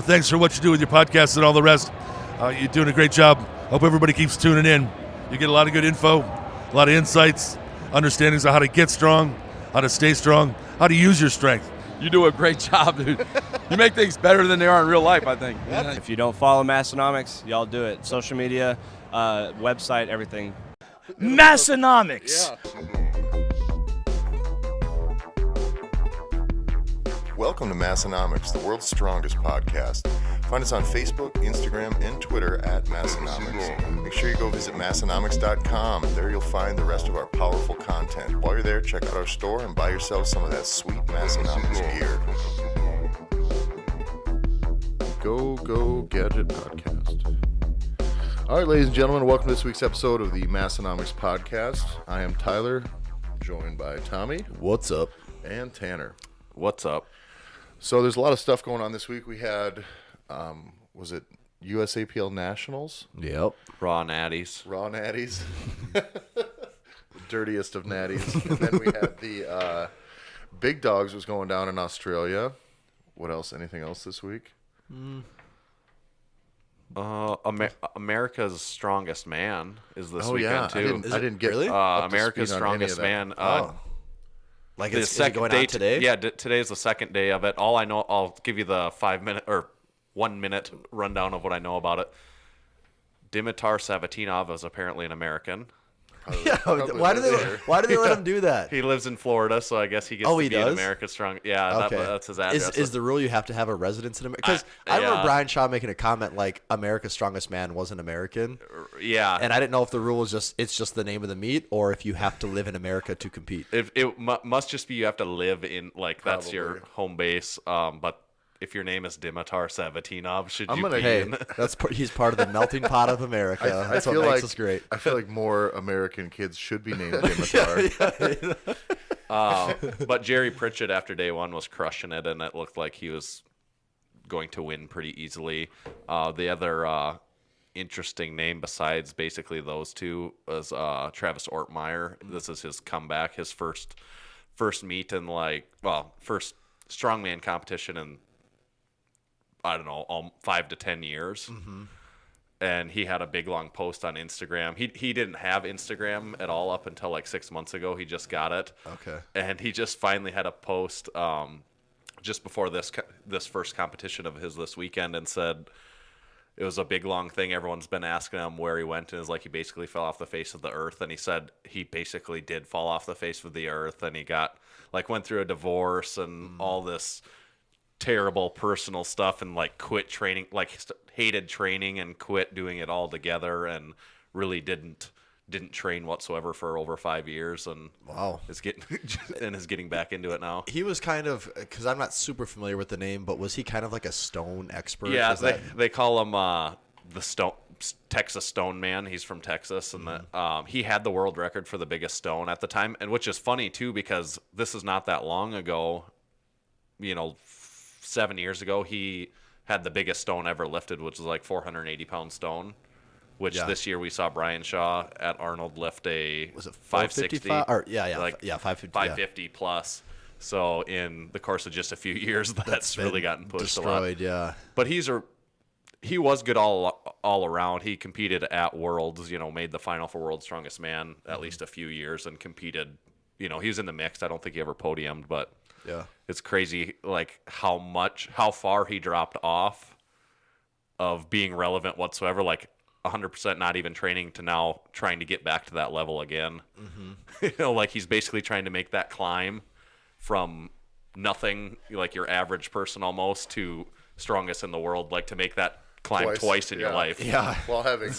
Thanks for what you do with your podcast and all the rest. You're doing a great job. Hope everybody keeps tuning in. You get a lot of good info, a lot of insights, understandings of how to get strong, how to stay strong, how to use your strength. You do a great job, dude. You make things better than they are in real life, I think. If you don't follow Massenomics, y'all do it. Social media, website, everything. Massenomics. Yeah. Welcome to Massenomics, the world's strongest podcast. Find us on Facebook, Instagram, and Twitter at Massenomics. Make sure you go visit Massenomics.com. There you'll find the rest of our powerful content. While you're there, check out our store and buy yourself some of that sweet Massenomics gear. Go Gadget Podcast. All right, ladies and gentlemen, welcome to this week's episode of the Massenomics Podcast. I am Tyler, joined by Tommy. What's up? And Tanner. What's up? So there's a lot of stuff going on this week. We had, was it USAPL Nationals? Yep. Raw Natties. The dirtiest of natties. And then we had the Big Dogs was going down in Australia. What else? Anything else this week? America's Strongest Man is this weekend too. I didn't get really? America's Strongest Man. Like the is it going day on today? Yeah, today's the second day of it. All I know, I'll give you the 5-minute or 1 minute rundown of what I know about it. Dimitar Savatinov is apparently an American. Why do they let him do that? He lives in Florida, so I guess he gets to be in America's Strong. Yeah, okay. That's his address. Is the rule you have to have a residence in America? Because I remember Brian Shaw making a comment like America's Strongest Man wasn't American. Yeah. And I didn't know if the rule is it's just the name of the meet or if you have to live in America to compete. It must just be you have to live in, like, probably. That's your home base. But if your name is Dimitar Savatinov, he's part of the melting pot of America. That's what makes us great. I feel like more American kids should be named Dimitar. But Jerry Pritchett after day one was crushing it, and it looked like he was going to win pretty easily. The other interesting name besides basically those two was Travis Ortmeyer. This is his comeback, his first meet in first strongman competition in, I don't know, 5 to 10 years. Mm-hmm. And he had a big long post on Instagram. He didn't have Instagram at all up until like 6 months ago. He just got it. Okay. And he just finally had a post just before this first competition of his this weekend and said it was a big long thing. Everyone's been asking him where he went, and it's like he basically fell off the face of the earth. And he said he basically did fall off the face of the earth, and he went through a divorce and all this terrible personal stuff, and quit training, hated training and quit doing it all together, and really didn't train whatsoever for over 5 years, and wow, is getting back into it now. He was kind of, because I'm not super familiar with the name, but was he kind of like a stone expert? Yeah, they call him the Texas Stone Man. He's from Texas, and he had the world record for the biggest stone at the time, and which is funny too because this is not that long ago. 7 years ago, he had the biggest stone ever lifted, which was like 480-pound stone. Which this year we saw Brian Shaw at Arnold lift a 560 or 550, 550 plus. So in the course of just a few years, that's really gotten pushed destroyed, a lot. Yeah, but he was good all around. He competed at Worlds, made the final for World's Strongest Man at least a few years, and competed. He was in the mix. I don't think he ever podiumed, but yeah, it's crazy how far he dropped off of being relevant whatsoever. 100% not even training to now trying to get back to that level again. Mm-hmm. He's basically trying to make that climb from nothing, like your average person almost, to strongest in the world, to make that climb twice in your life. Yeah. While having,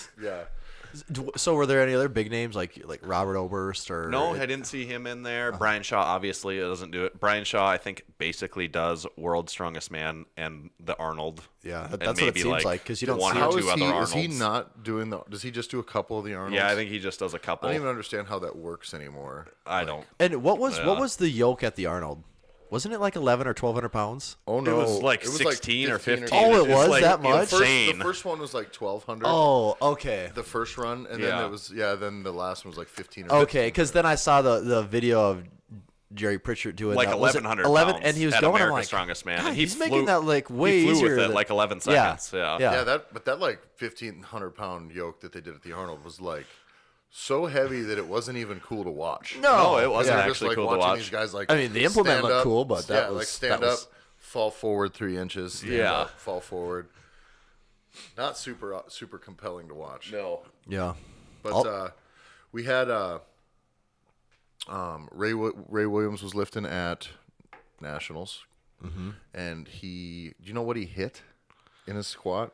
So were there any other big names like Robert Oberst or? No, I didn't see him in there. Brian Shaw obviously doesn't do it. Brian Shaw, I think, basically does World's Strongest Man and the Arnold. Yeah, that's what it seems like because you don't see one or two other Arnolds. Is he not doing does he just do a couple of the Arnolds? Yeah, I think he just does a couple. I don't even understand how that works anymore. I don't. And what was the yoke at the Arnold? Wasn't it 11 or 1,200 pounds? Oh no, it was 16 or 15. Oh, it was that much. The first one was 1,200. Oh, okay. The first run, and then it was then the last one was 15 or. Okay, because then I saw the video of Jerry Pritchard doing like that. 1,100 11, pounds and he was at going. I'm America's like, Strongest Man. God, And he's making that like way he flew easier with it than- like 11 Yeah. seconds. Yeah. Yeah. that like 1,500-pound yoke that they did at the Arnold was like so heavy that it wasn't even cool to watch. No, it wasn't They were actually just, like, cool to watching watch. these guys like. I mean, the implement stand looked up, cool, but that was like stand that up, was- fall forward 3 inches. Stand Yeah. up, fall forward. Not super compelling to watch. No. Yeah. But we had Ray Williams was lifting at Nationals, and do you know what he hit in his squat?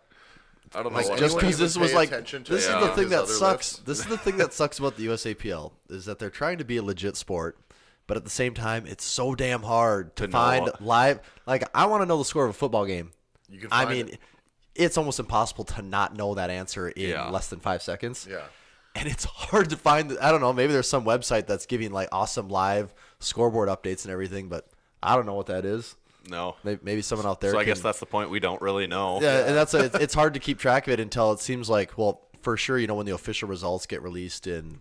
I don't know. Like, what Just anyone because even this was pay like attention to this is any the of thing his that other sucks. lifts? This is the thing that sucks about the USAPL is that they're trying to be a legit sport, but at the same time, it's so damn hard to know find what- live. Like, I want to know the score of a football game. You can I find mean, it. it's almost impossible to not know that answer in Yeah. less than 5 seconds. Yeah. And it's hard to find. I don't know. Maybe there's some website that's giving like awesome live scoreboard updates and everything, but I don't know what that is. No. Maybe someone out there. So I can, guess that's the point. We don't really know. yeah, and it's hard to keep track of it until it seems like, well, for sure, when the official results get released in,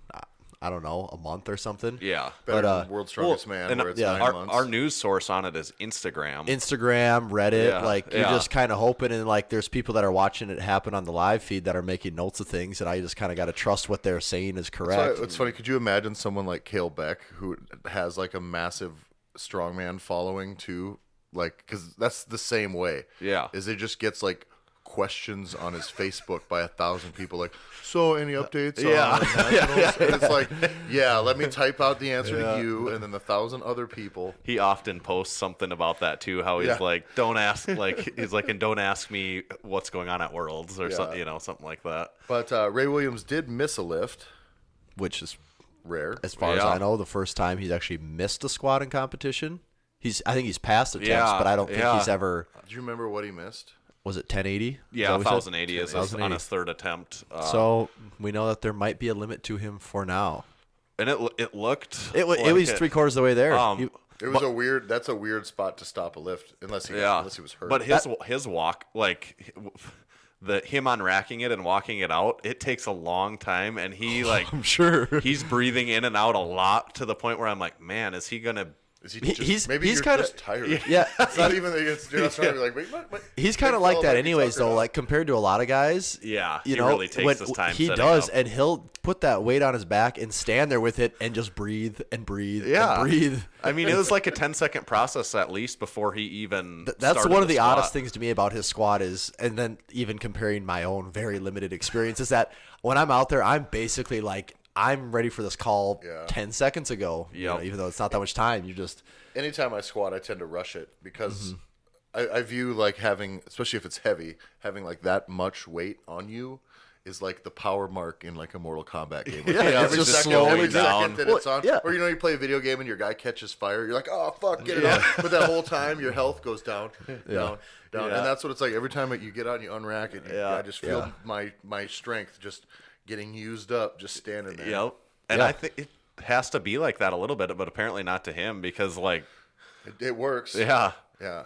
I don't know, a month or something. Yeah. Better But, than World's Strongest Man, And where it's yeah, 9 our, months. our news source on it is Instagram. Instagram, Reddit, Yeah, like you're yeah. just kind of hoping, and like there's people that are watching it happen on the live feed that are making notes of things, and I just kind of got to trust what they're saying is correct. It's funny. Could you imagine someone like Cale Beck who has like a massive strongman following too? Like, because that's the same way. Yeah. Is it just gets like questions on his Facebook by 1,000 people like, so any updates on Nationals? And it's like, yeah, let me type out the answer to you and then 1,000 other people. He often posts something about that too. How he's Yeah. like, don't ask, like he's like, and don't ask me what's going on at Worlds or something, something like that. But Ray Williams did miss a lift. Which is, Rare. as far as Yeah. I know, the first time he's actually missed a squat in competition. I think he's passed attempts, Yeah, but I don't think yeah. he's ever. Do you remember what he missed? Was it 1080? Yeah, Is that what we said? 1,080 is on 1080. his third attempt. So we know that there might be a limit to him for now. And it looked. It like was 3/4 of the way there. Um, He- It was that's a weird spot to stop a lift unless he was hurt. But his walk, like him unracking it and walking it out, it takes a long time, and he like I'm sure. he's breathing in and out a lot to the point where I'm like, man, is he gonna? Is he just, he's- maybe he's you're kinda- just tired. Yeah. It's not even that you're not trying to be like, wait, He's kind of like that anyways, though. Like compared to a lot of guys, Yeah, you he know, really takes when his time he setting does, up. and he'll put that weight on his back and stand there with it and just breathe and breathe Yeah, and breathe. I mean, it was like a 10-second process at least before he even. That's started one of the squat. oddest things to me about his squat is, and then even comparing my own very limited experience, is that when I'm out there, I'm basically like, I'm ready for this call Yeah. 10 seconds ago. Yep. Even though it's not that much time, you just. Anytime I squat, I tend to rush it because I view like having, especially if it's heavy, having like that much weight on you is like the power mark in like a Mortal Kombat game. Like, Yeah, it's just slowing every down. second that it's on. yeah. Or you play a video game and your guy catches fire, you're like, oh fuck, get it off. But that whole time your health goes down, down. Yeah. And that's what it's like every time that you get out and you unrack it. Yeah. I just feel my strength just getting used up, just standing there. Yep, and Yeah. I think it has to be like that a little bit, but apparently not to him because like, It works. yeah. Yeah.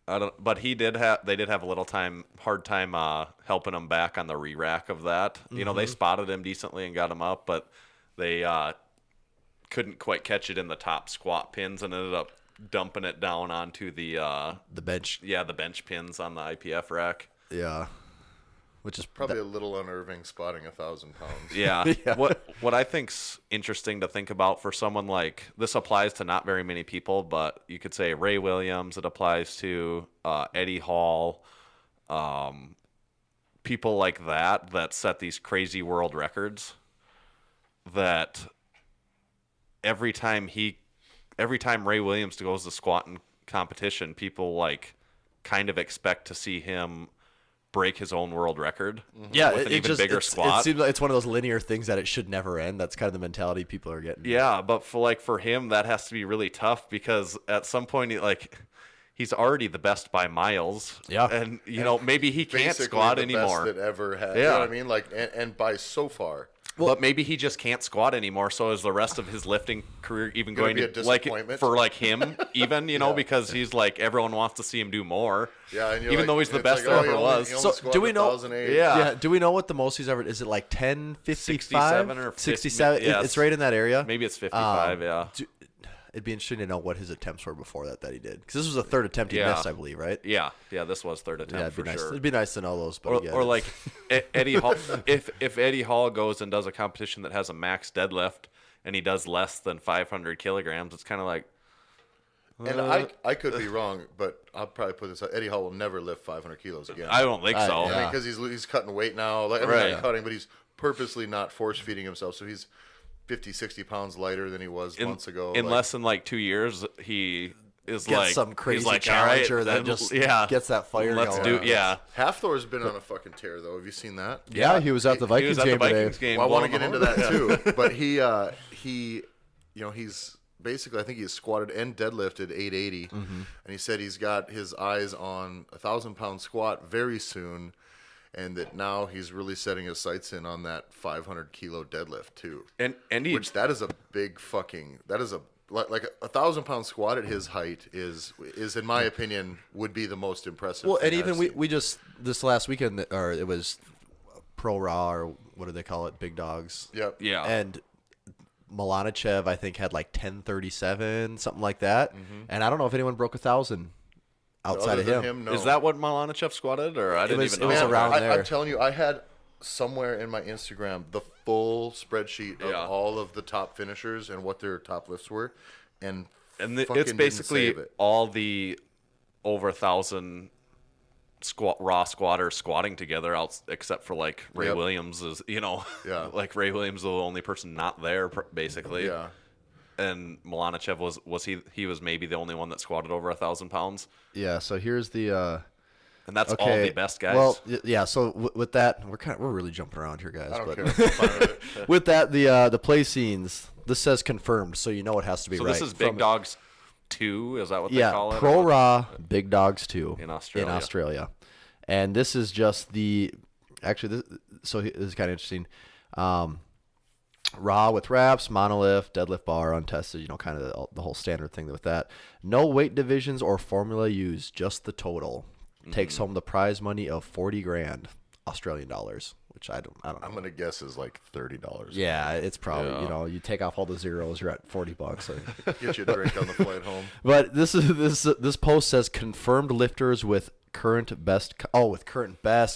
I don't, but they did have a little hard time helping him back on the re-rack of that. You know, they spotted him decently and got him up, but they couldn't quite catch it in the top squat pins and ended up dumping it down onto the bench. the bench pins on the IPF rack. Yeah. Which is Probably a little unnerving spotting 1,000 pounds. Yeah. What I think's interesting to think about for someone like this applies to not very many people, but you could say Ray Williams. It applies to Eddie Hall, people like that set these crazy world records. That every time Ray Williams goes to squat in competition, people like kind of expect to see him break his own world record. Yeah, with an even bigger it squat. seems like it's one of those linear things that it should never end. That's kind of the mentality people are getting. Yeah, but for him, that has to be really tough because at some point, he's already the best by miles. Yeah. and maybe he can't Basically squat the anymore. best that ever had. Yeah. You know what I mean? Like, and by so far. But maybe he just can't squat anymore. So is the rest of his lifting career even Gonna going be a to like disappointment? for like him even because he's like everyone wants to see him do more. Yeah, and you're even like- though he's the it's best like, there oh, he ever only- was. he only So, squatted do we know- 1,008. Yeah. Do we know what the most he's ever? Is it like 10, 55, 67 or 50, 67? yes. It's right in that area. Maybe it's 55. Yeah. It'd be interesting to know what his attempts were before that he did. Because this was a third attempt he missed, I believe, right? Yeah, this was third attempt Yeah, it'd be for nice. sure. It'd be nice to know those. But Or like Eddie Hall, if Eddie Hall goes and does a competition that has a max deadlift and he does less than 500 kilograms, it's kind of like. And I could be wrong, but I'll probably put this out. Eddie Hall will never lift 500 kilos again. I don't think so. I mean, because he's cutting weight now. Like, I mean, not cutting, but he's purposely not force feeding himself. So he's 50, 60 pounds lighter than he was months ago. In less than like 2 years, he is gets like some crazy he's like, challenger all right, that then, just gets that fire Let's going. do Halfthor's been on a fucking tear though. Have you seen that? Yeah, he was at the Vikings game today. game. Well, I want to blowing get the into horn. that too. But he, he's basically, I think he's squatted and deadlifted 880, and he said he's got his eyes on a 1,000-pound squat very soon, and that now he's really setting his sights in on that 500-kilo deadlift too. And which that is a big like a 1,000-pound squat at his height is in my opinion would be the most impressive. Well, and thing even I've seen. we just this last weekend, or it was Pro Raw, or what do they call it, Big Dogs. Yep. Yeah. And Milanichev, I think, had like 1037, something like that. And I don't know if anyone broke 1,000 outside Other of than him. no. Is that what Milanichev squatted, or I didn't was- even it know? was that. around there. I'm telling you, I had somewhere in my Instagram the full spreadsheet of all of the top finishers and what their top lifts were, and And fucking it's didn't basically save it. all the over 1,000 raw squatters squatting together, except for like Ray Yep. Williams is, Yeah. like Ray Williams is the only person not there basically. Yeah. And Milanichev he was maybe the only one that squatted over 1,000 pounds, Yeah, so here's the and that's all okay. the best guys. Well, yeah. So with that, we're really jumping around here, guys. I don't but care. I'm fine with it. with that, the play scenes. This says confirmed, so you know it has to be so right. this is Big Dogs 2, is that what they Yeah, call it? Pro Or what? Raw Big Dogs 2 In Australia. In Australia. And this is just actually, this is kind of interesting. Raw with wraps, monolift, deadlift bar, untested, kind of the whole standard thing with that. No weight divisions or formula used, just the total. Takes home the prize money of 40 grand Australian dollars, which I don't know. I'm gonna guess is like $30. Yeah, it's probably, you take off all the zeros, you're at $40. Get you a drink on the flight home. But this post says confirmed lifters with current best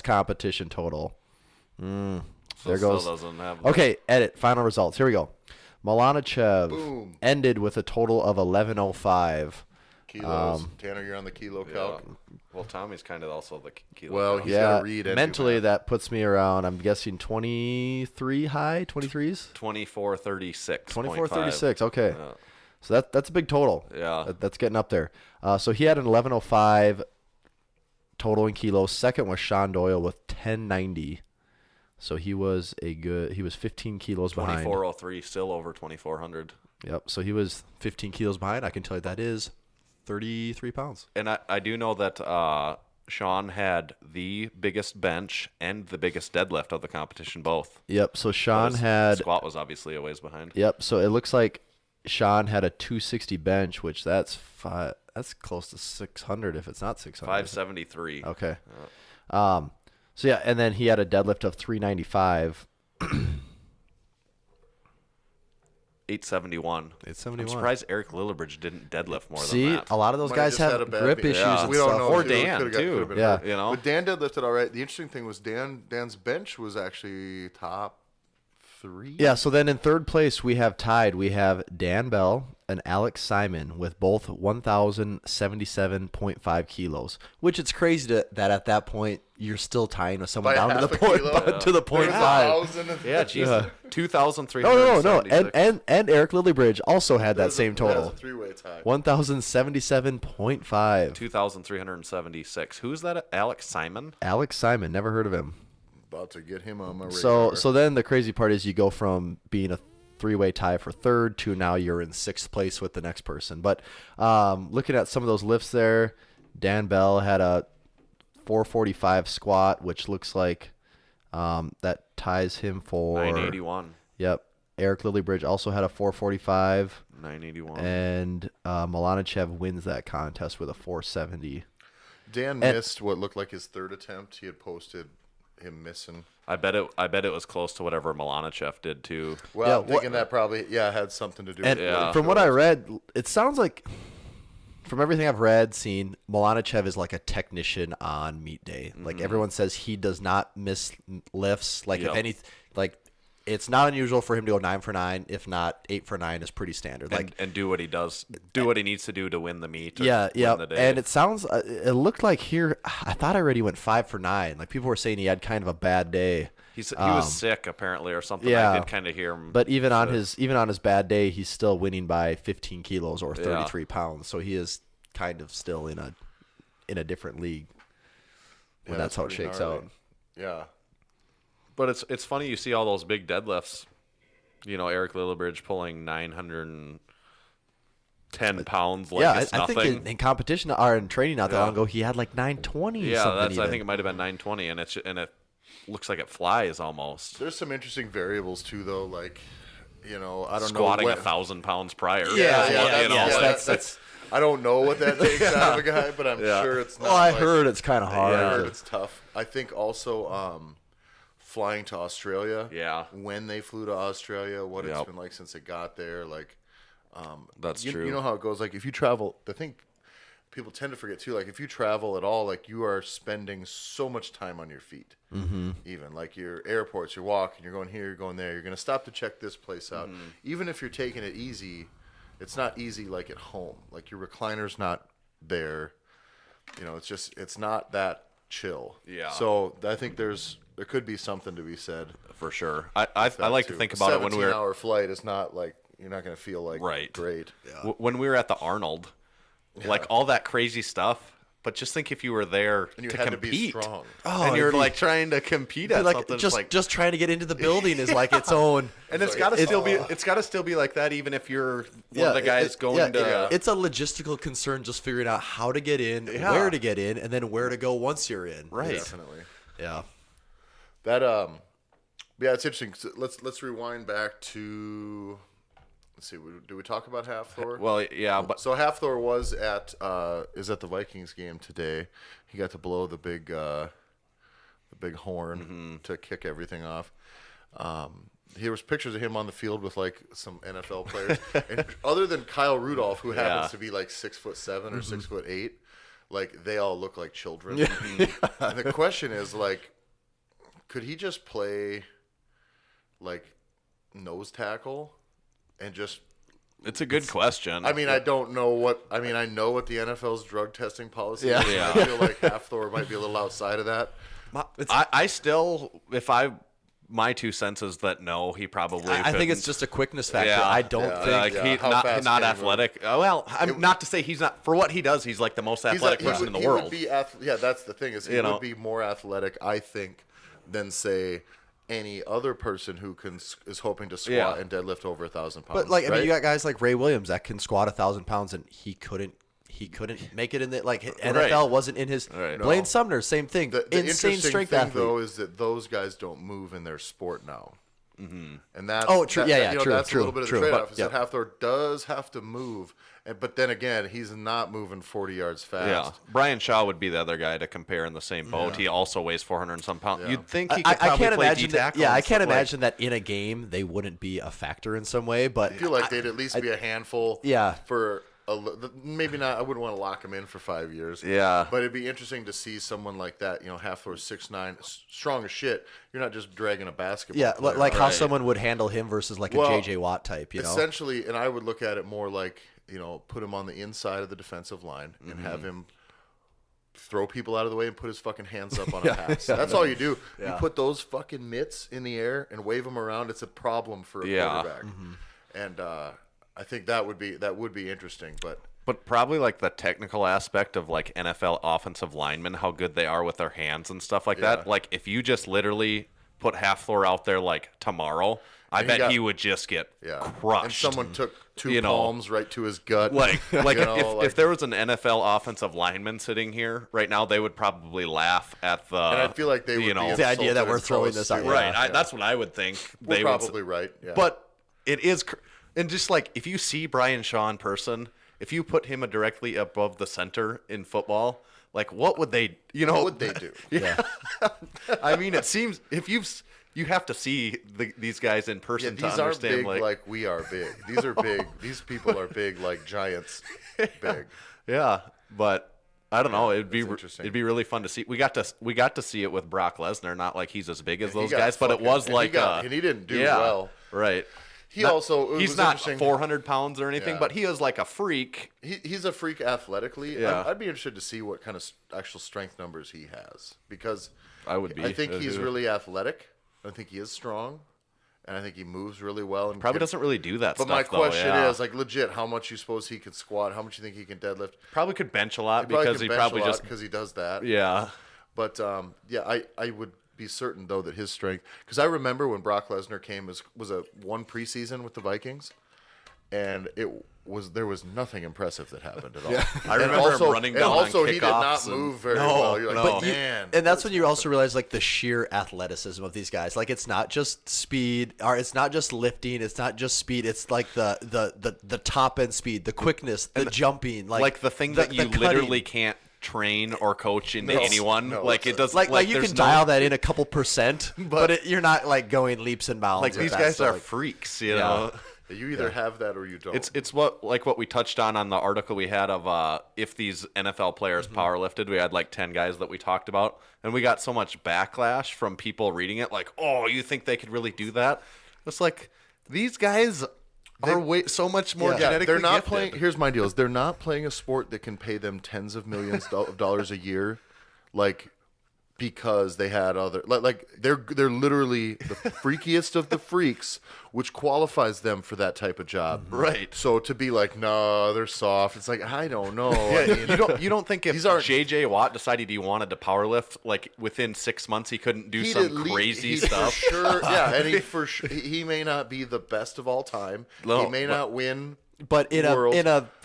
competition total. So There it still goes. doesn't have Okay, edit final results. Here we go. Milanichev Boom. ended with a total of 1105. Kilos. Tanner, you're on the kilo calc. Well, Tommy's kind of also the kilo. Well, count. he's Yeah, gotta read and do mentally math. that puts me around. I'm guessing 23 high, 23s, 2436. 2436. Okay, Yeah. so that's a big total. Yeah. That's getting up there. So he had an 1105 total in kilos. Second was Sean Doyle with 1090. So he was 15 kilos behind. 2403, still over 2400. Yep. So he was 15 kilos behind. I can tell you that is 33 pounds. And I do know that Sean had the biggest bench and the biggest deadlift of the competition both. Yep. So But Sean his had. squat was obviously a ways behind. Yep. So it looks like Sean had a 260 bench, which that's close to 600 if it's not 600. 573. Okay. So yeah, and then he had a deadlift of 395. 871. 871. I'm surprised Eric Lillibridge didn't deadlift more See, than that. a lot of those Might have guys just had have a bad grip beat. issues Yeah. and We don't stuff. know. Or It Dan, could've got- too. could've been Yeah. hurt. You know? But Dan deadlifted all right. The interesting thing was Dan's bench was actually top 3. Yeah, so then in third place we have tied. We have Dan Bell and Alex Simon with both 1,077.5 kilos, which it's crazy that at that point you're still tying with someone By down to half the a point kilo? to the point There's 5. 1,000 of- Yeah, Jesus. No. 2,376. And Eric Lillibridge also had that same That's total. a 3-way tie. 1,077.5. 2,376. Who's that? Alex Simon? Alex Simon, never heard of him. About to get him on my radar. So then the crazy part is you go from being a 3-way tie for third to now you're in 6th place with the next person. But looking at some of those lifts there, Dan Bell had a 445 squat, which looks like that ties him for 981. Yep. Eric Lillibridge also had a 445, 981. and Milanichev wins that contest with a 470. Dan missed what looked like his third attempt. He had posted him missing. I bet it was close to whatever Milanichev did too. Well, Yeah, I'm thinking that probably had something to do with And it. Yeah. from what I read, it sounds like, from everything I've read, seen, Milanichev is like a technician on meet day. Like everyone says, he does not miss lifts. Like Yep. if any, like it's not unusual for him to go 9 for 9. If not, 8 for 9 is pretty standard. Like And do what he does, do what he needs to do to win the meet. Or yeah, win the day. and it sounds, it looked like here. I thought I read he went 5 for 9. Like people were saying he had kind of a bad day. he was sick apparently or something. yeah. I did kind of hear him. But even on his bad day, he's still winning by 15 kilos or 33 pounds. So he is kind of still in a different league. Yeah, That's how it pretty shakes gnarly. out. Yeah. But it's funny you see all those big deadlifts. You know, Eric Lillibridge pulling 910 pounds like Yeah, it's I nothing. think in competition or in training not that Yeah. long ago, he had like 920. Yeah, something I even. think it might have been 920, and it looks like it flies almost. There's some interesting variables too, though. Like, I don't Squatting know. 1,000 pounds prior. That's I don't know what that takes out of a guy, but I'm sure it's not. Well, I like- heard it's kind of hard. I heard it's tough. I think also flying to Australia. Yeah. When they flew to Australia, what it's Yep. been like since they got there. Like, That's you, true. You know how it goes. Like, if you travel, the thing people tend to forget too. Like, if you travel at all, like you are spending so much time on your feet. Mm-hmm. Even like your airports, you're walking, you're going here, you're going there. You're going to stop to check this place out. Mm-hmm. Even if you're taking it easy, it's not easy like at home. Like your recliner's not there. It's not that chill. Yeah. So I think there could be something to be said. For sure. I like to think about it when a we were 17-hour flight is not like you're not going to feel like Right. great. when we were at the Arnold, like all that crazy stuff. But just think if you were there And you to had compete, to be strong. and you're like trying to compete at like something. It's just like, just trying to get into the building is like its own. and it's got to still be like that, even if you're one of the guys going to. It's a logistical concern just figuring out how to get in, Yeah. where to get in, and then where to go once you're in. Right. Definitely. Yeah. That yeah, it's interesting. So let's rewind back to. Let's see. Do we talk about Half Thor? Well, yeah, but So Half Thor was at the Vikings game today. He got to blow the big horn to kick everything off. Here was pictures of him on the field with like some NFL players, and other than Kyle Rudolph, who happens to be like 6'7" or 6'8", like they all look like children. And the question is like, could he just play like nose tackle and just? it's a good question. I mean, I don't know what. I mean, I know what the NFL's drug testing policy is. Yeah. I feel like Half Thor might be a little outside of that. I still, my 2 cents is that no, he probably. I think couldn't. it's just a quickness factor. Yeah. I don't Yeah. think. Like Yeah, he's how not fast not can he move? athletic. Well, I'm not to say he's not for what he does. He's like the most athletic person in the world. Would be yeah, that's the thing is he would be more athletic, I think, than say any other person who is hoping to squat and deadlift over 1,000 pounds. But like, I mean, right? you got guys like Ray Williams that can squat 1,000 pounds, and he couldn't make it in the like NFL wasn't in his. Right. Blaine No. Sumner, same thing. The Insane interesting strength thing, athlete. though, is that those guys don't move in their sport now. Mm-hmm. And that's true. That, True. That's True. a little bit of True. the trade-off. But, Is that Half Thor does have to move, but then again, he's not moving 40 yards fast. Yeah, Brian Shaw would be the other guy to compare in the same boat. He also weighs 400 and some pounds. Yeah. You'd think he could I probably can't play imagine that. D-tackle Yeah, and I can't stuff like- imagine that in a game they wouldn't be a factor in some way. But I feel like they'd at least be a handful. Yeah. For maybe not. I wouldn't want to lock him in for 5 years. Yeah. But it'd be interesting to see someone like that. Half Thor 6'9", strong as shit. You're not just dragging a basketball. yeah, player. like how Right. someone would handle him versus like a Well, JJ Watt type. You know. Essentially, and I would look at it more like, put him on the inside of the defensive line and have him throw people out of the way and put his fucking hands up on a pass. That's all you do. You put those fucking mitts in the air and wave them around. It's a problem for a quarterback. And I think that would be interesting. But probably like the technical aspect of like NFL offensive linemen, how good they are with their hands and stuff like that. Like if you just literally put Half Thor out there like tomorrow, I bet he would just get crushed. And someone took two palms right to his gut. Like if if there was an NFL offensive lineman sitting here right now, they would probably laugh at the. And I feel like they would be the idea that insulted we're and throwing close this to out. it. Right, that's what I would think. We're They probably would, right. Yeah. But it is, and just like if you see Brian Shaw in person, if you put him directly above the center in football, like what would they, What would they do? Yeah. I mean, it seems if you have to see these guys in person to These aren't understand. big like we are big. These are big. These people are big like giants big. Yeah, but I don't know. It'd be interesting. really fun to see. We got to see it with Brock Lesnar. Not like he's as big as those got guys, but it was and like and he didn't do well. Right. He also it he's was not interesting. 400 pounds or anything, Yeah. but he is like a freak. He's a freak athletically. Yeah. I'd be interested to see what kind of actual strength numbers he has because I would be. I think he's really athletic. I think he is strong, and I think he moves really well. And Probably doesn't really do that But stuff. my question though, yeah. is, like, legit, how much you suppose he could squat? How much you think he can deadlift? Probably could bench a lot Probably because can he bench probably a lot just because he does that. yeah. But I would be certain though that his strength, because I remember when Brock Lesnar came, was a one preseason with the Vikings, and there was nothing impressive that happened at all. I remember him running down on And also, he did not kickoffs and- move very No, well. You're like, no. oh, man. And that's when you also realize like the sheer athleticism of these guys. Like it's not just speed, or it's not just lifting, it's not just speed. It's like the top end speed, the quickness, the jumping, Like the thing that you cutting. literally can't train or coach into anyone. No, like it does. Like you there's can no- dial that in a couple percent, but you're not like going leaps and bounds. Like with these that guys stuff. are Like, freaks, you know. You either have that or you don't. It's what we touched on the article we had of if these NFL players power lifted. We had like 10 guys that we talked about, and we got so much backlash from people reading it, like, "Oh, you think they could really do that?" It's like these guys are so much more genetically they're not gifted. playing. Here's my deal: is they're not playing a sport that can pay them tens of millions of dollars a year, like because they had other like they're literally the freakiest of the freaks, which qualifies them for that type of job. Right. So to be like, no, they're soft. It's like I don't know. I mean, You don't think if These aren't- J.J. Watt decided he wanted to power lift, like within 6 months he couldn't do he'd some at least- crazy he stuff? For sure, yeah, and he may not be the best of all time. No, he may but- not win. but in world.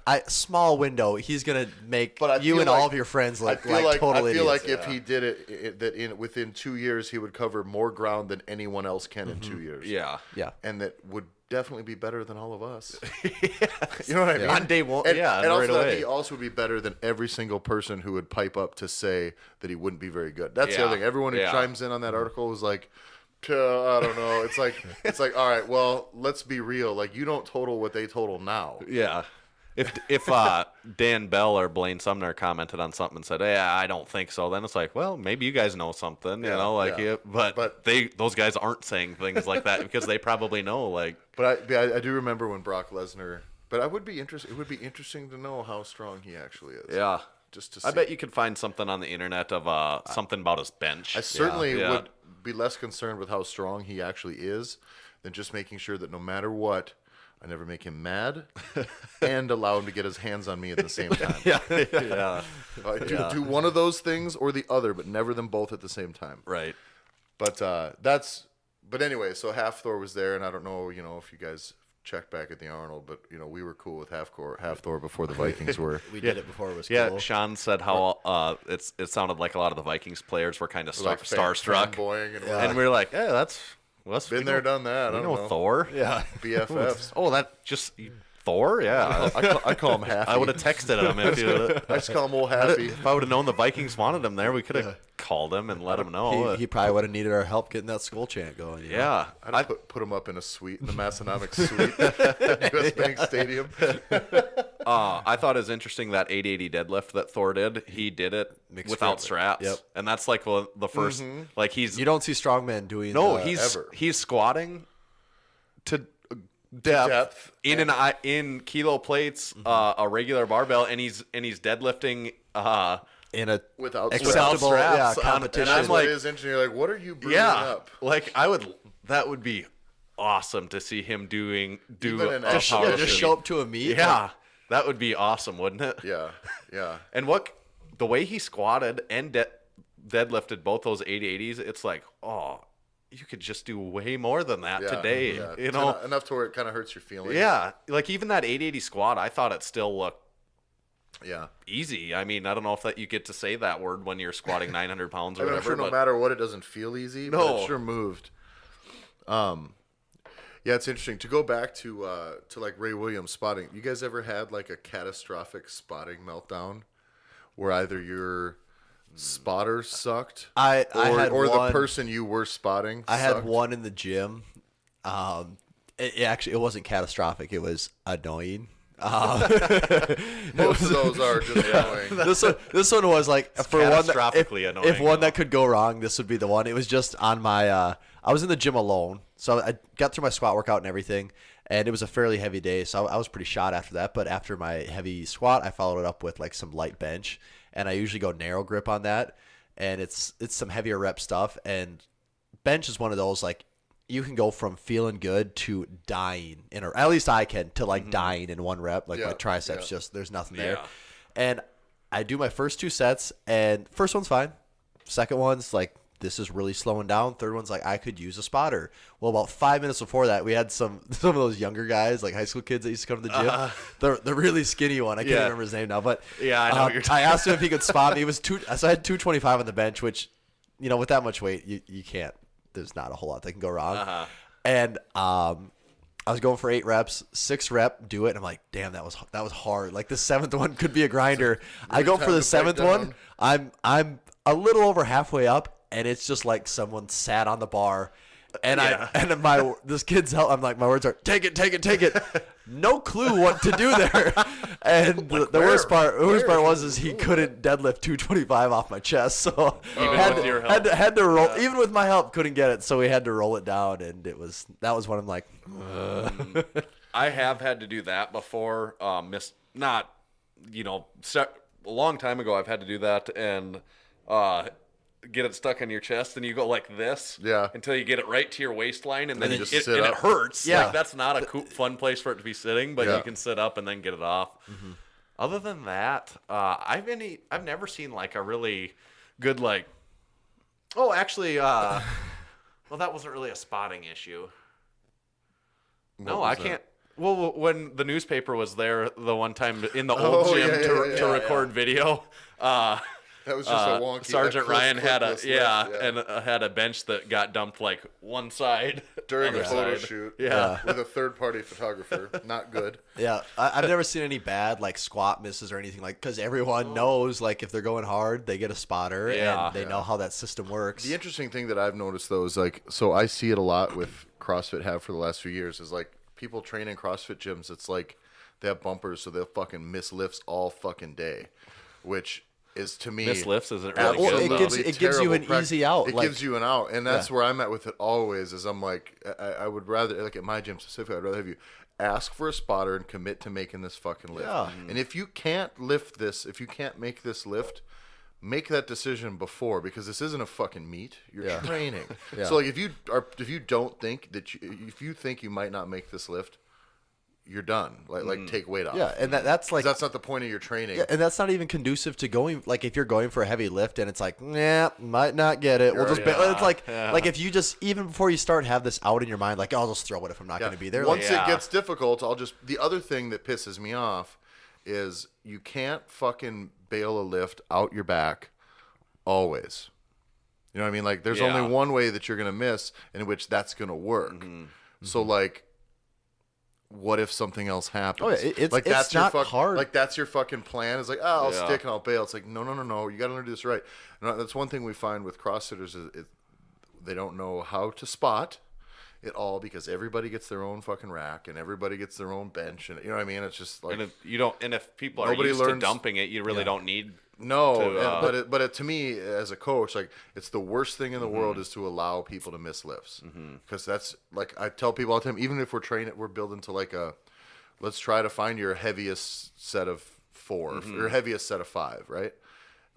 a small window, he's gonna make But I you feel and like- all of your friends I look feel like total I feel idiots. like if he did it, that within 2 years he would cover more ground than anyone else can in 2 years. Yeah. Yeah. and that would definitely be better than all of us. You know what I mean? On day one, and, yeah, and right also away. he also would be better than every single person who would pipe up to say that he wouldn't be very good. That's the Yeah. other thing. Everyone who Yeah. chimes in on that article was like, I don't know. It's like all right, well, let's be real. Like you don't total what they total now. Yeah. If Dan Bell or Blaine Sumner commented on something and said, "Yeah, I don't think so," then it's like, well, maybe you guys know something, you Yeah, know, like yeah. but those guys aren't saying things like that because they probably know, like, But I do remember when Brock Lesnar. But I would be interested. It would be interesting to know how strong he actually is. yeah. Just to see. I bet you could find something on the internet of something about his bench. I certainly Yeah. would be less concerned with how strong he actually is than just making sure that no matter what, I never make him mad and allow him to get his hands on me at the same time. yeah. Do one of those things or the other, but never them both at the same time. Right. But But anyway, so Half Thor was there, and I don't know, if you guys checked back at the Arnold, but we were cool with Half Thor before the Vikings were. we did it before it was Yeah, cool. Sean said how it sounded like a lot of the Vikings players were kind of Like starstruck, fanboying and and we were like, "Yeah, that's been there, done that. We I know don't know. Thor. Yeah. BFFs. Oh, that just Thor. Yeah, I call him Happy. I would have texted him if you. I just call him old Happy. If I would have known the Vikings wanted him there, we could have called him and let him know. He probably would have needed our help getting that skull chant going. you know? Yeah, I'd put him up in a suite, in the Massenomics suite at US Bank Stadium. I thought it was interesting that 880 deadlift that Thor did. He did it Mixed without friendly. straps, Yep. and that's like the 1st Like he's You don't see strongmen doing no, the- he's squatting to depth, in kilo plates, a regular barbell, and he's deadlifting in a Without acceptable straps on- competition. and That's I'm what like- it is interesting. You're like, what are you bringing yeah, up? like that would be awesome to see him do Even an a Just- power just lift. show up to a meet. Yeah, that would be awesome, wouldn't it? Yeah, yeah. And the way he squatted and deadlifted both those 880s, it's like, oh, you could just do way more than that Yeah, today. yeah. You know? Enough to where it kind of hurts your feelings. Yeah, like even that 880 squat, I thought it still looked Yeah. easy. I mean, I don't know if that you get to say that word when you're squatting 900 pounds or I'm whatever. sure no but matter what, it doesn't feel easy, but No. it sure moved. Yeah, it's interesting to go back to like Ray Williams spotting. You guys ever had like a catastrophic spotting meltdown where either your spotter sucked, I had or one, the person you were spotting? I sucked? had one in the gym. It wasn't catastrophic. It was annoying. Most of those are just annoying. This one was like for one catastrophically annoying, if one though. that could go wrong, this would be the one. It was just on my. I was in the gym alone, so I got through my squat workout and everything, and it was a fairly heavy day, so I was pretty shot after that. But after my heavy squat, I followed it up with like some light bench, and I usually go narrow grip on that, and it's some heavier rep stuff. And bench is one of those like. You can go from feeling good to dying at least I can, to like dying in one rep. Like my triceps, just there's nothing there. And I do my first 2 sets, and first one's fine. Second one's like, this is really slowing down. Third one's like, I could use a spotter. Well, about 5 minutes before that, we had some of those younger guys, like high school kids that used to come to the gym. The really skinny one. I can't remember his name now, but Yeah, I know what you're talking I asked him if he could spot me. It was so I had 225 on the bench, which, with that much weight, you can't. There's not a whole lot that can go wrong. And I was going for 8 reps, 6 rep, do it. And I'm like, damn, that was hard. Like the 7th one could be a grinder. I go for the 7th one. I'm a little over halfway up, and it's just like someone sat on the bar. And this kid's help. I'm like, my words are take it. No clue what to do there. And the worst part was he couldn't deadlift 225 off my chest. So with your help. had to roll. Even with my help, couldn't get it. So we had to roll it down, and that was when I'm like, I have had to do that before. A long time ago, I've had to do that and get it stuck on your chest, and you go like this until you get it right to your waistline, and then you just sit up. it hurts. Yeah. Like, that's not a fun place for it to be sitting, but you can sit up and then get it off. Other than that, I've never seen like a really good like. Oh, actually, well, that wasn't really a spotting issue. No, I can't. Well, when the newspaper was there the one time in the old gym to record video, That was just a wonky. Sergeant Ryan had a bench that got dumped like one side during a photo side. shoot. Yeah. With a third-party photographer. Not good. yeah. I've never seen any bad like squat misses or anything because everyone knows like if they're going hard, they get a spotter and they know how that system works. The interesting thing that I've noticed though is like, so I see it a lot with CrossFit have for the last few years is like people train in CrossFit gyms. It's like they have bumpers, so they'll fucking miss lifts all fucking day, which is to me Miss lifts isn't really absolutely good. It gives you an easy out. It gives you an out, and that's where I'm at with it always. Is I'm like, I would rather, like at my gym specifically, I'd rather have you ask for a spotter and commit to making this fucking lift. Yeah. And if you can't lift this, if you can't make this lift, make that decision before, because this isn't a fucking meet. You're training. So like if you don't think that if you think you might not make this lift, you're done. Like take weight off. Yeah, and that's like that's not the point of your training. Yeah, and that's not even conducive to going. Like if you're going for a heavy lift and it's like, might not get it. We'll just. It's like if you just even before you start have this out in your mind, like I'll just throw it if I'm not going to be there. Once it gets difficult, the other thing that pisses me off is you can't fucking bail a lift out your back always. You know what I mean? Like there's only one way that you're going to miss in which that's going to work. So like, what if something else happens? Oh, yeah, it's like that's not your hard. Like that's your fucking plan. It's like, I'll stick and I'll bail. It's like, no. You got to learn to do this right. And that's one thing we find with CrossFitters is they don't know how to spot it all because everybody gets their own fucking rack and everybody gets their own bench, and you know what I mean. It's just like, and if people are used to dumping it, you really don't need. To me as a coach, like it's the worst thing in the world is to allow people to miss lifts, because that's like I tell people all the time. Even if we're building to like let's try to find your heaviest set of 4 or heaviest set of 5, right?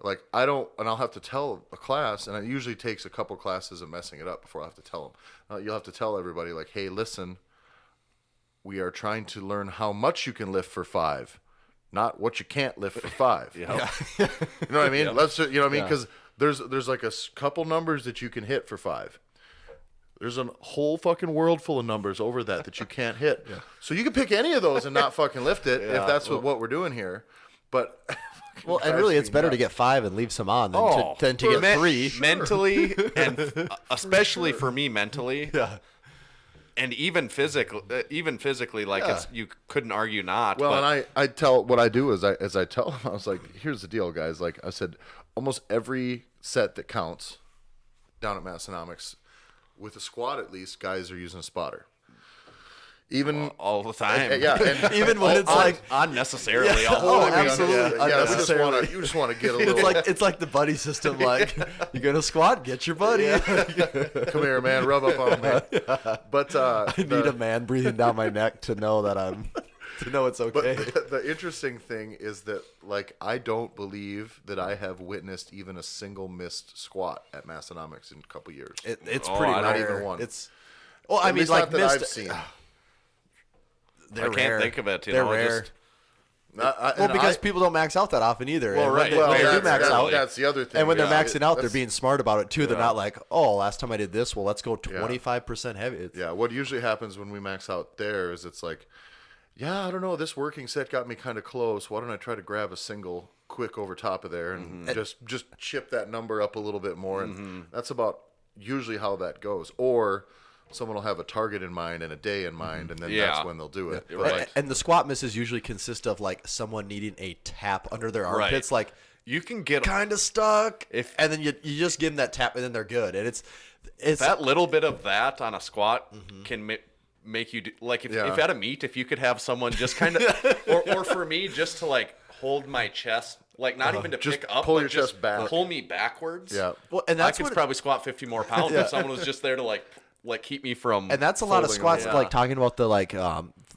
Like I'll have to tell a class, and it usually takes a couple classes of messing it up before I have to tell them. You'll have to tell everybody like, hey, listen, we are trying to learn how much you can lift for 5. Not what you can't lift for 5. You know what I mean? Let's, you know what I mean? Because there's like a couple numbers that you can hit for 5. There's a whole fucking world full of numbers over that you can't hit. So you can pick any of those and not fucking lift it if that's what we're doing here. But well, and really, it's better to get 5 and leave some on than to get 3 mentally, and especially for me mentally. And even physically, like you couldn't argue not. Well, but, and I tell what I do is I tell them, I was like, here's the deal, guys. Like I said, almost every set that counts down at Massenomics, with a squat at least, guys are using a spotter. Even all the time. and Even when it's like unnecessarily. Yeah. all the time. Absolutely. Yeah, you just want to get a little. it's like the buddy system. Like you're gonna squat, get your buddy. Come here, man, rub up on me. But I need a man breathing down my neck to know that it's okay. But the interesting thing is that, like, I don't believe that I have witnessed even a single missed squat at Massenomics in a couple years. It's Oh, pretty I rare. don't even one. It's well, I At mean, least like not that I've missed. seen. They're I can't rare. think of it. They're know, rare. just- Well, because people don't max out that often either. Well, And right. When they do max out, that's the other thing. and when they're Yeah, maxing out, they're that's- being smart about it too. They're not like, oh, last time I did this, well, let's go 25% heavy. It's, Yeah, what usually happens when we max out there is it's like, yeah, I don't know, this working set got me kind of close. Why don't I try to grab a single quick over top of there and just chip that number up a little bit more? And that's about usually how that goes. Or someone will have a target in mind and a day in mind, and then that's when they'll do it. But Right. And the squat misses usually consist of like someone needing a tap under their armpits, like You can get kind of stuck, If- and then you just give them that tap, and then they're good. And it's that little bit of that on a squat can make you do, like if at a meet, if you could have someone just kind of or for me just to like hold my chest, like not even to Just pick up, pull but your just chest back. pull me backwards. Yeah. well, and I that's could what probably squat 50 more pounds if someone was just there to like keep me from. and that's a lot of folding squats. over. Like talking about the like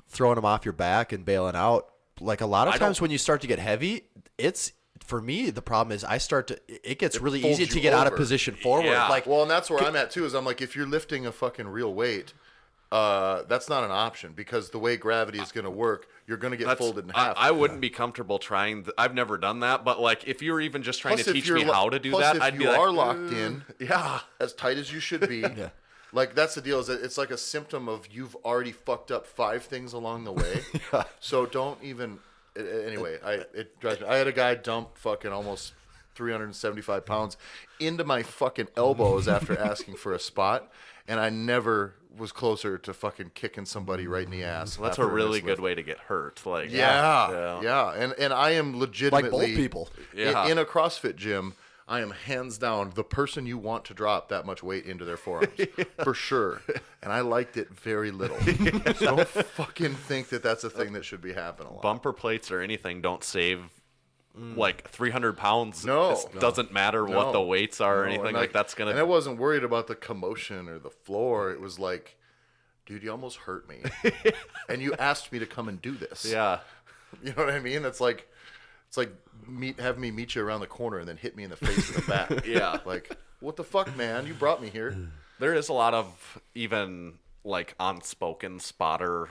throwing them off your back and bailing out. Like a lot of times when you start to get heavy, it's for me the problem is it gets really folds easy to you get out of over. position forward. Yeah. Like Well, and that's where I'm at too. Is I'm like, if you're lifting a fucking real weight, that's not an option, because the way gravity is going to work, you're going to get folded in half. I wouldn't be comfortable trying. I've never done that, but like if you were even just trying Plus, to if teach you're me how to do plus that, if I'd be you like, are locked in, as tight as you should be. Like that's the deal. Is that it's like a symptom of you've already fucked up 5 things along the way. So don't even. Anyway, it drives me. I had a guy dump fucking almost 375 pounds into my fucking elbows after asking for a spot, and I never was closer to fucking kicking somebody right in the ass. That's a after really this lift. good way to get hurt. Like Yeah. And I am legitimately both people. Yeah. in a CrossFit gym. I am hands down the person you want to drop that much weight into their forearms for sure. And I liked it very little. So don't fucking think that that's a thing that should be happening a lot. bumper plates or anything don't save like 300 pounds. No. It doesn't matter what the weights are or anything and like that's gonna. And I wasn't worried about the commotion or the floor. It was like, dude, you almost hurt me, and you asked me to come and do this. Yeah. You know what I mean? It's like have me meet you around the corner and then hit me in the face with the bat. Yeah. Like, what the fuck, man? You brought me here. There is a lot of even like unspoken spotter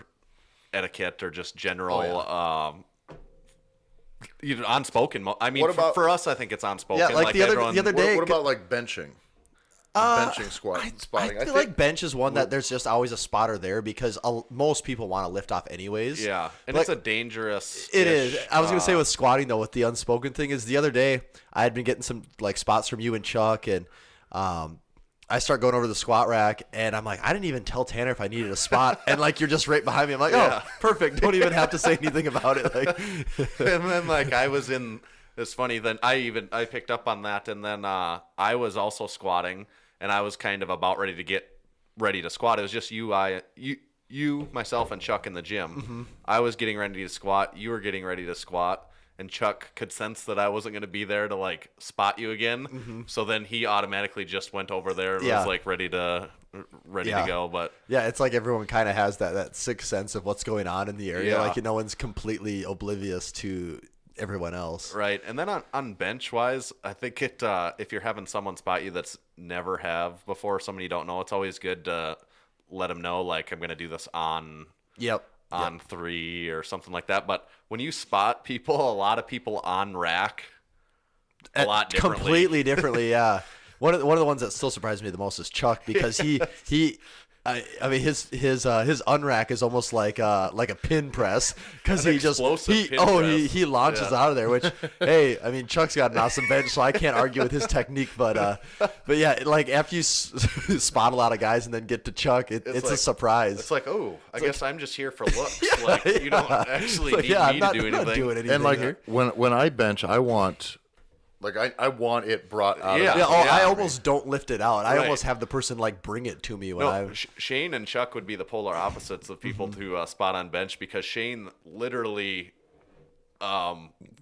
etiquette or just general unspoken. I mean, What about- for us, I think it's unspoken. Yeah, like the other everyone- day. What about like benching? Benching, squat, spotting. I feel like bench is one that there's just always a spotter there because most people want to lift off anyways. Yeah, and Like, it's a dangerous. It is. I was gonna say with squatting though, with the unspoken thing is the other day I had been getting some like spots from you and Chuck, and I start going over to the squat rack, and I'm like, I didn't even tell Tanner if I needed a spot, and like you're just right behind me. I'm like, oh, perfect. Don't even have to say anything about it. Like, And then like I was in. It's funny. Then I picked up on that, and then I was also squatting, and I was kind of about ready to get ready to squat. It was just you, myself, and Chuck in the gym. Mm-hmm. I was getting ready to squat. You were getting ready to squat. And Chuck could sense that I wasn't going to be there to like spot you again. Mm-hmm. So then he automatically just went over there and was like ready to go. But yeah, it's like everyone kind of has that sixth sense of what's going on in the area. Yeah. Like no one's completely oblivious to everyone else. right. And then on bench wise, I think if you're having someone spot you that's never have before, somebody you don't know, it's always good to let them know, like, I'm going to do this on 3 or something like that. But when you spot people, a lot of people on rack a lot differently. Completely differently, yeah. One of the ones that still surprised me the most is Chuck, because he I mean his unrack is almost like a pin press because he launches out of there. Which hey, I mean Chuck's got an awesome bench, so I can't argue with his technique. But yeah, like after you spot a lot of guys and then get to Chuck, it's like, a surprise. It's like, oh, I guess I'm just here for looks. Like you don't actually need me to do anything. And like here. when I bench, I want. Like I want it brought out. Yeah. Of I almost don't lift it out. I almost have the person like bring it to me when I. Shane and Chuck would be the polar opposites of people to spot on bench because Shane literally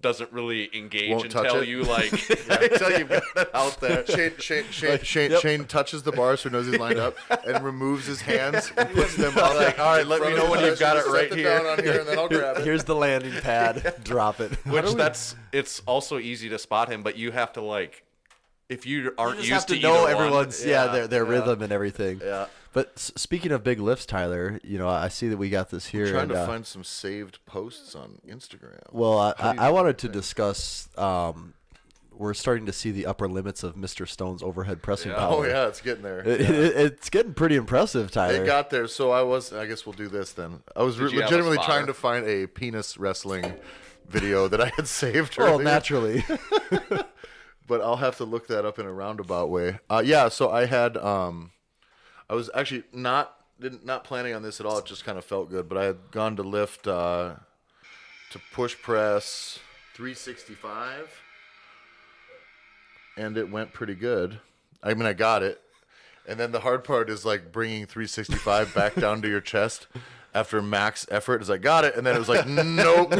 doesn't really engage Won't and touch tell it. you like Until you've got it out there. Shane touches the bar so he knows he's lined up and removes his hands and puts them out. like, all right, let me know when you've got it right here. Down on here and then I'll grab it. Here's the landing pad. Drop it. Which it's also easy to spot him, but you have to like if you aren't You just used have to to know either everyone's one, their rhythm and everything. Yeah. But speaking of big lifts, Tyler, I see that we got this here. I'm trying and, to find some saved posts on Instagram. Well, I wanted to discuss. We're starting to see the upper limits of Mr. Stone's overhead pressing power. Oh yeah, it's getting there. It's getting pretty impressive, Tyler. It got there, so I guess we'll do this then. I was you have a legitimately spotter? trying to find a penis wrestling video that I had saved well, earlier. naturally. But I'll have to look that up in a roundabout way. Yeah, so I had I was actually not planning on this at all. It just kind of felt good. But I had gone to lift to push press 365, and it went pretty good. I mean, I got it. And then the hard part is like bringing 365 back down to your chest after max effort. It's like, got it. And then it was like, nope.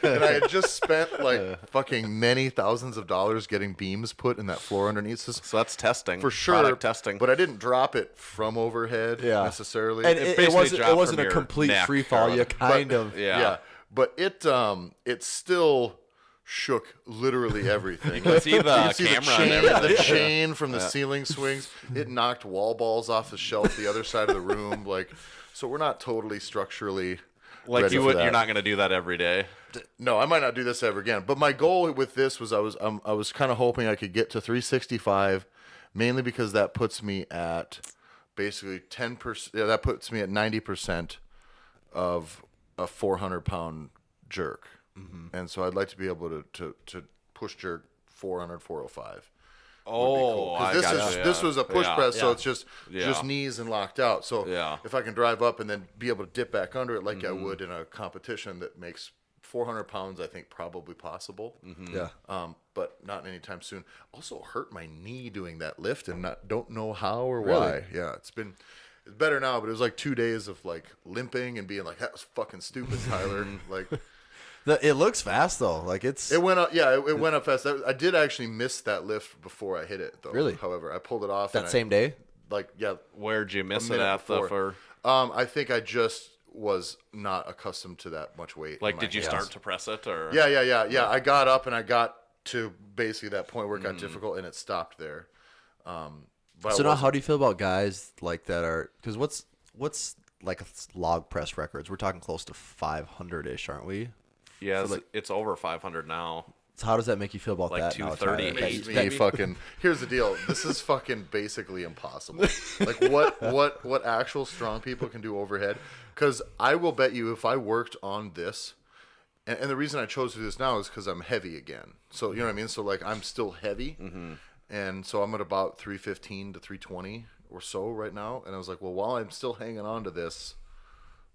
And I had just spent like fucking many thousands of dollars getting beams put in that floor underneath. So that's testing. For sure. Product testing. But I didn't drop it from overhead necessarily. And It it basically wasn't dropped a from complete your neck free fall. or- You kind of. Yeah. But it still shook literally everything. You can see the You can camera and everything. the chain from the ceiling swings. It knocked wall balls off the shelf the other side of the room. Like, so we're not totally structurally Like ready you for would, that. you're not going to do that every day. No, I might not do this ever again. But my goal with this was I was kind of hoping I could get to 365, mainly because that puts me at basically 10%. Yeah, that puts me at 90% of a 400-pound jerk. And so I'd like to be able to push jerk 400, 405. Oh, I Because gotcha. this was a push press, so it's just Yeah. knees and locked out. So Yeah. if I can drive up and then be able to dip back under it like I would in a competition that makes 400 pounds, I think probably possible. Yeah. But not anytime soon. Also hurt my knee doing that lift and don't know how or Really? why. Yeah, it's better now, but it was like 2 days of like limping and being like, that was fucking stupid, Tyler. Like. It looks fast though. Like it's. It went up, yeah. It went up fast. I did actually miss that lift before I hit it, though. Really? However, I pulled it off that same day. Yeah. Where'd you miss a it minute at? before. I think I just was not accustomed to that much weight. Like, in my did you hands. start to press it or? Yeah. I got up and I got to basically that point where it got difficult and it stopped there. But So now, how do you feel about guys like that are? Because what's like log press records? We're talking close to 500-ish, aren't we? Yeah, like- it's over 500 now. So how does that make you feel about Like that? now, 238. Tyler? makes me maybe? fucking. Here's the deal. This is fucking basically impossible. Like what actual strong people can do overhead? Because I will bet you, if I worked on this, and the reason I chose to do this now is because I'm heavy again. So you know what I mean. So like I'm still heavy, and so I'm at about 315 to 320 or so right now. And I was like, well, while I'm still hanging on to this,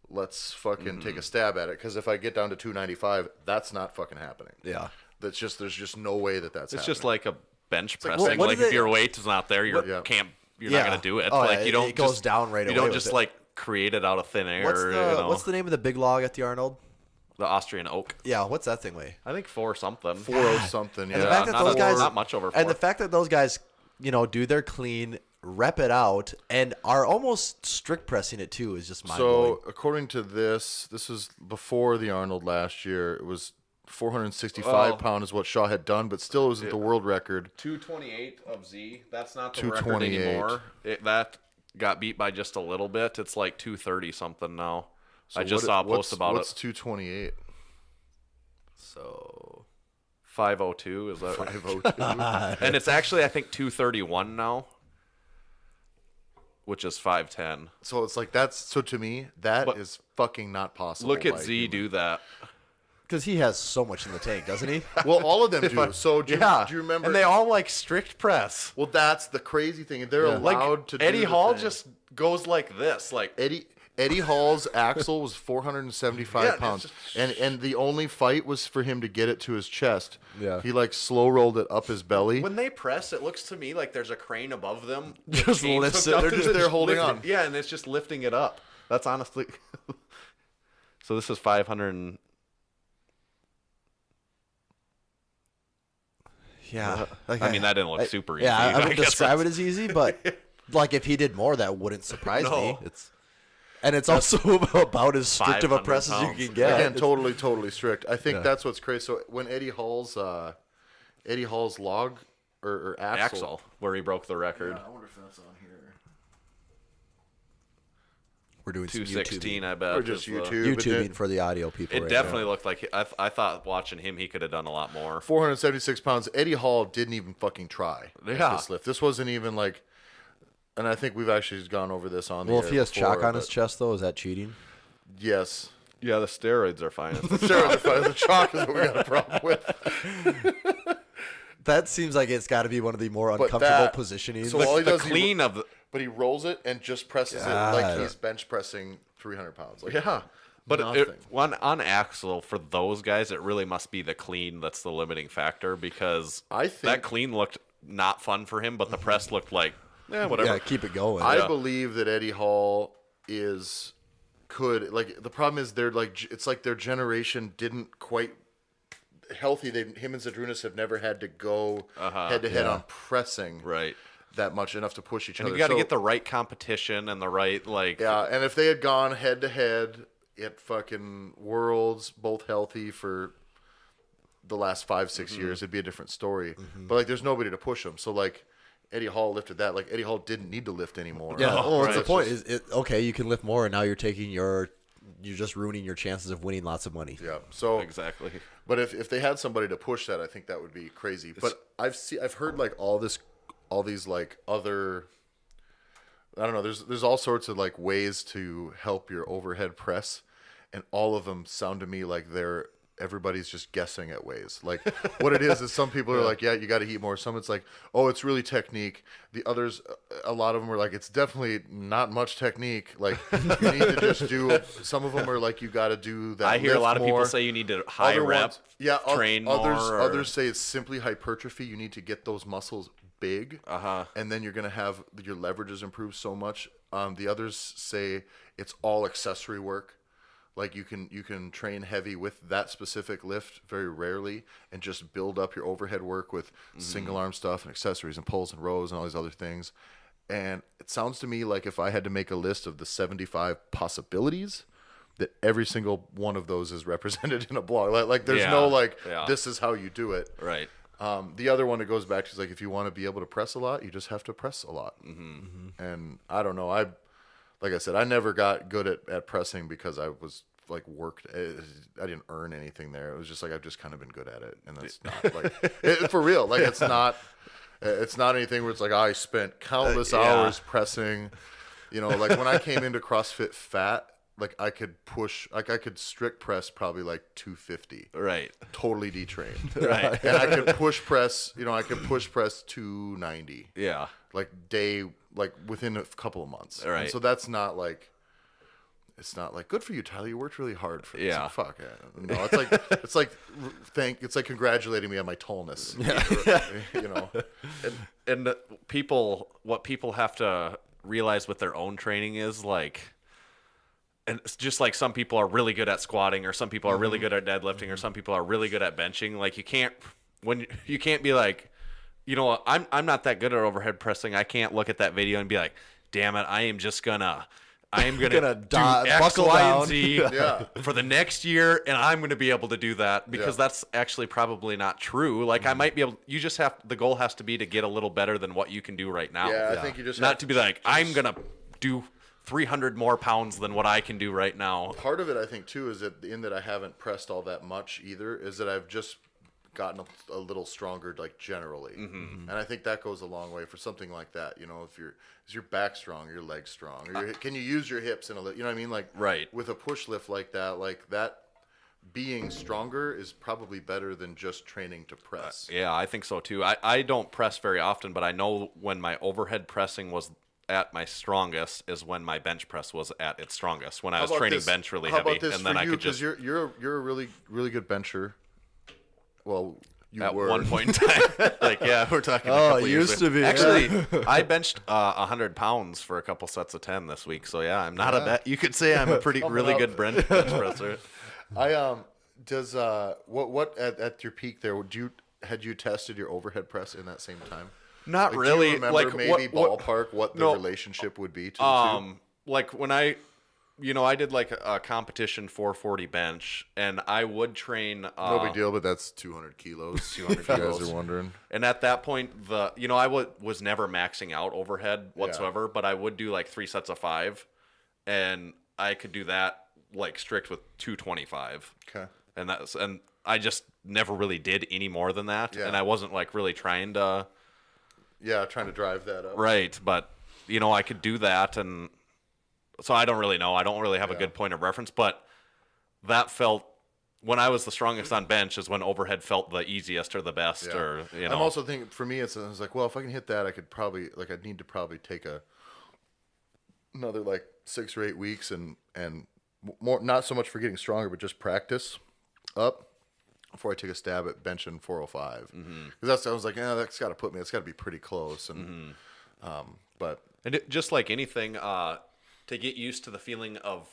let's fucking take a stab at it. Because if I get down to 295, that's not fucking happening. Yeah. There's just no way that's It's happening. just like a bench like, pressing. what Like, do if they- your weight is not there, you're Yeah. you're Yeah. not gonna do it. Oh, like yeah, you don't it goes just, down right You away don't with just it. like create it out of thin air. What's the you know? what's the name of the big log at the Arnold? the Austrian oak? Yeah, what's that thing weigh? I think 4 something. 4 something. And the Yeah. fact that not those a- guys not much over and the 4. fact that those guys, do their clean, rep it out, and are almost strict pressing it too is just mind blowing. So according to this is before the Arnold last year. It was 465 Oh. pound is what Shaw had done, but still wasn't the world record. 228 of Z. That's not the 228. record anymore. That got beat by just a little bit. It's like 230 something now. So I just saw a post about what's it. 228? So 502 is that? 502. And it's actually I think 231 now. which is 5'10". So it's like so to me that But is fucking not possible. Look at by a Z human. do that. Because he has so much in the tank, doesn't he? Well, all of them do. So do you remember? And they all like strict press. Well, that's the crazy thing. They're allowed to. Eddie do the Hall thing. just goes like this, like Eddie Hall's axle was 475 pounds, and the only fight was for him to get it to his chest. Yeah. He like slow rolled it up his belly. when they press, it looks to me like there's a crane above them. Just Chains lifts hooked it. up They're to just it, there holding lifting- on. Yeah, and it's just lifting it up. That's honestly. So this is 500. Yeah. Like, I mean, that didn't look super easy. Yeah, I wouldn't guess describe it that's- as easy, but like if he did more, that wouldn't surprise No. me. It's also about as strict of a 500 press as you pounds. can get. Again, totally strict. I think Yeah. that's what's crazy. So when Eddie Hall's log or Axel, where he broke the record. I wonder if that's on here. We're doing some 216, I bet. Or just is the- YouTube. YouTubing for the audio people. It right definitely looked like I thought watching him, he could have done a lot more. 476 pounds. Eddie Hall didn't even fucking try. at Yeah. This lift. This wasn't even like. And I think we've actually gone over this on. Well, the if he air has chalk before, on his but chest, though, is that cheating? Yes. Yeah, the steroids are fine. Steroids are fine. The chalk is what we got a problem with. That seems like it's got to be one of the more But uncomfortable that- positionings. So all he the does, clean of the, but he rolls it and just presses it like he's bench pressing 300 pounds. Like, yeah, but nothing. on Axel for those guys, it really must be the clean that's the limiting factor because I think- that clean looked not fun for him, but the press looked like whatever. yeah, keep it going. I believe that Eddie Hall could the problem is they're like it's like their generation didn't quite healthy. Him and Zadrunas have never had to go head to head on pressing Right. that much enough to push each And other. you got to So- get the right competition and the right yeah, and if they had gone head to head at fucking Worlds, both healthy for the last 5-6 years, it'd be a different story. But like, there's nobody to push them. So like, Eddie Hall lifted that. Like Eddie Hall didn't need to lift anymore. Yeah, well, Right. that's the It's point. just- Is okay, you can lift more, and now you're just ruining your chances of winning lots of money. yeah. So exactly. But if they had somebody to push that, I think that would be crazy. But I've heard like all these like other, I don't know. There's all sorts of like ways to help your overhead press, and all of them sound to me like everybody's just guessing at ways. Like what it is some people are like, yeah, you got to eat more. Some it's like, oh, it's really technique. The others, a lot of them are like, it's definitely not much technique. Like you need to just do. Some of them are like, you got to do that. I hear a lift lot of people more. say you need to high Other rep, ones- yeah, train others, more. Others say it's simply hypertrophy. You need to get those muscles big, and then you're gonna have your leverages improve so much. The others say it's all accessory work. Like you can train heavy with that specific lift very rarely, and just build up your overhead work with single arm stuff and accessories and pulls and rows and all these other things. And it sounds to me like if I had to make a list of the 75 possibilities, that every single one of those is represented in a blog. Like there's no this is how you do it. Right. The other one that goes back to is like if you want to be able to press a lot, you just have to press a lot. And I don't know. Like I said, I never got good at pressing because I was like worked. I didn't earn anything there. It was just like I've just kind of been good at it, and that's not like for real. Like it's not anything where it's like I spent countless hours pressing. You know, like when I came into CrossFit fat, like I could push, like I could strict press probably like 250. Right. Totally detrained. Right. And I could push press, I could push press 290. Yeah. Like within a couple of months. Right. And so that's not like, it's not like good for you, Tyler. You worked really hard for this. Yeah. Like, fuck it. It's like congratulating me on my tallness. And what people have to realize with their own training is like, and it's just like some people are really good at squatting, or some people are really good at deadlifting, or some people are really good at benching. Like you can't be like, I'm not that good at overhead pressing. I can't look at that video and be like, damn it, I am gonna do X, buckle Y, down. and Z for the next year, and I'm gonna be able to do that because that's actually probably not true. Like I might be able. You just have the goal has to be to get a little better than what you can do right now. Yeah, I think you just not have to be like I'm gonna do 300 more pounds than what I can do right now. Part of it, I think, too, is that I haven't pressed all that much either, is that I've just gotten a little stronger, like generally. And I think that goes a long way for something like that. You know, is your back strong, your legs strong, or can you use your hips in a, you know what I mean? Like Right. with a push lift like that being stronger is probably better than just training to press. Yeah, I think so too. I don't press very often, but I know when my overhead pressing was at my strongest is when my bench press was at its strongest. When I was training bench really How heavy, about this and then for I you? could Because just you're a really good bencher. Well, you at were one point in time, like we're talking. A couple years used to be. Actually, I benched 100 pounds for a couple sets of 10 this week. So yeah, I'm not a bet. You could say I'm a really up. good bench presser. Does what at your peak there? Had you tested your overhead press in that same time? Not Do really. you remember Like maybe what ballpark what the no. relationship would be to the two? Like when I did like a competition 440 bench, and I would train. No big deal, but that's 200 kilos. 200 if you guys are wondering. And at that point, I was never maxing out overhead whatsoever, but I would do like 3 sets of 5, and I could do that like strict with 225. Okay. And I just never really did any more than that, Yeah. and I wasn't like really trying to. Yeah, trying to drive that up. Right, but I could do that, and so I don't really know. I don't really have a good point of reference, but that felt when I was the strongest on bench is when overhead felt the easiest or the best, Yeah. or I'm also thinking for me, I was like, well, if I can hit that, I could probably I'd need to probably take another like 6 or 8 weeks and more, not so much for getting stronger, but just practice up before I take a stab at benching 405. Because I was like, that's got to put me. It's got to be pretty close. And but just like anything, to get used to the feeling of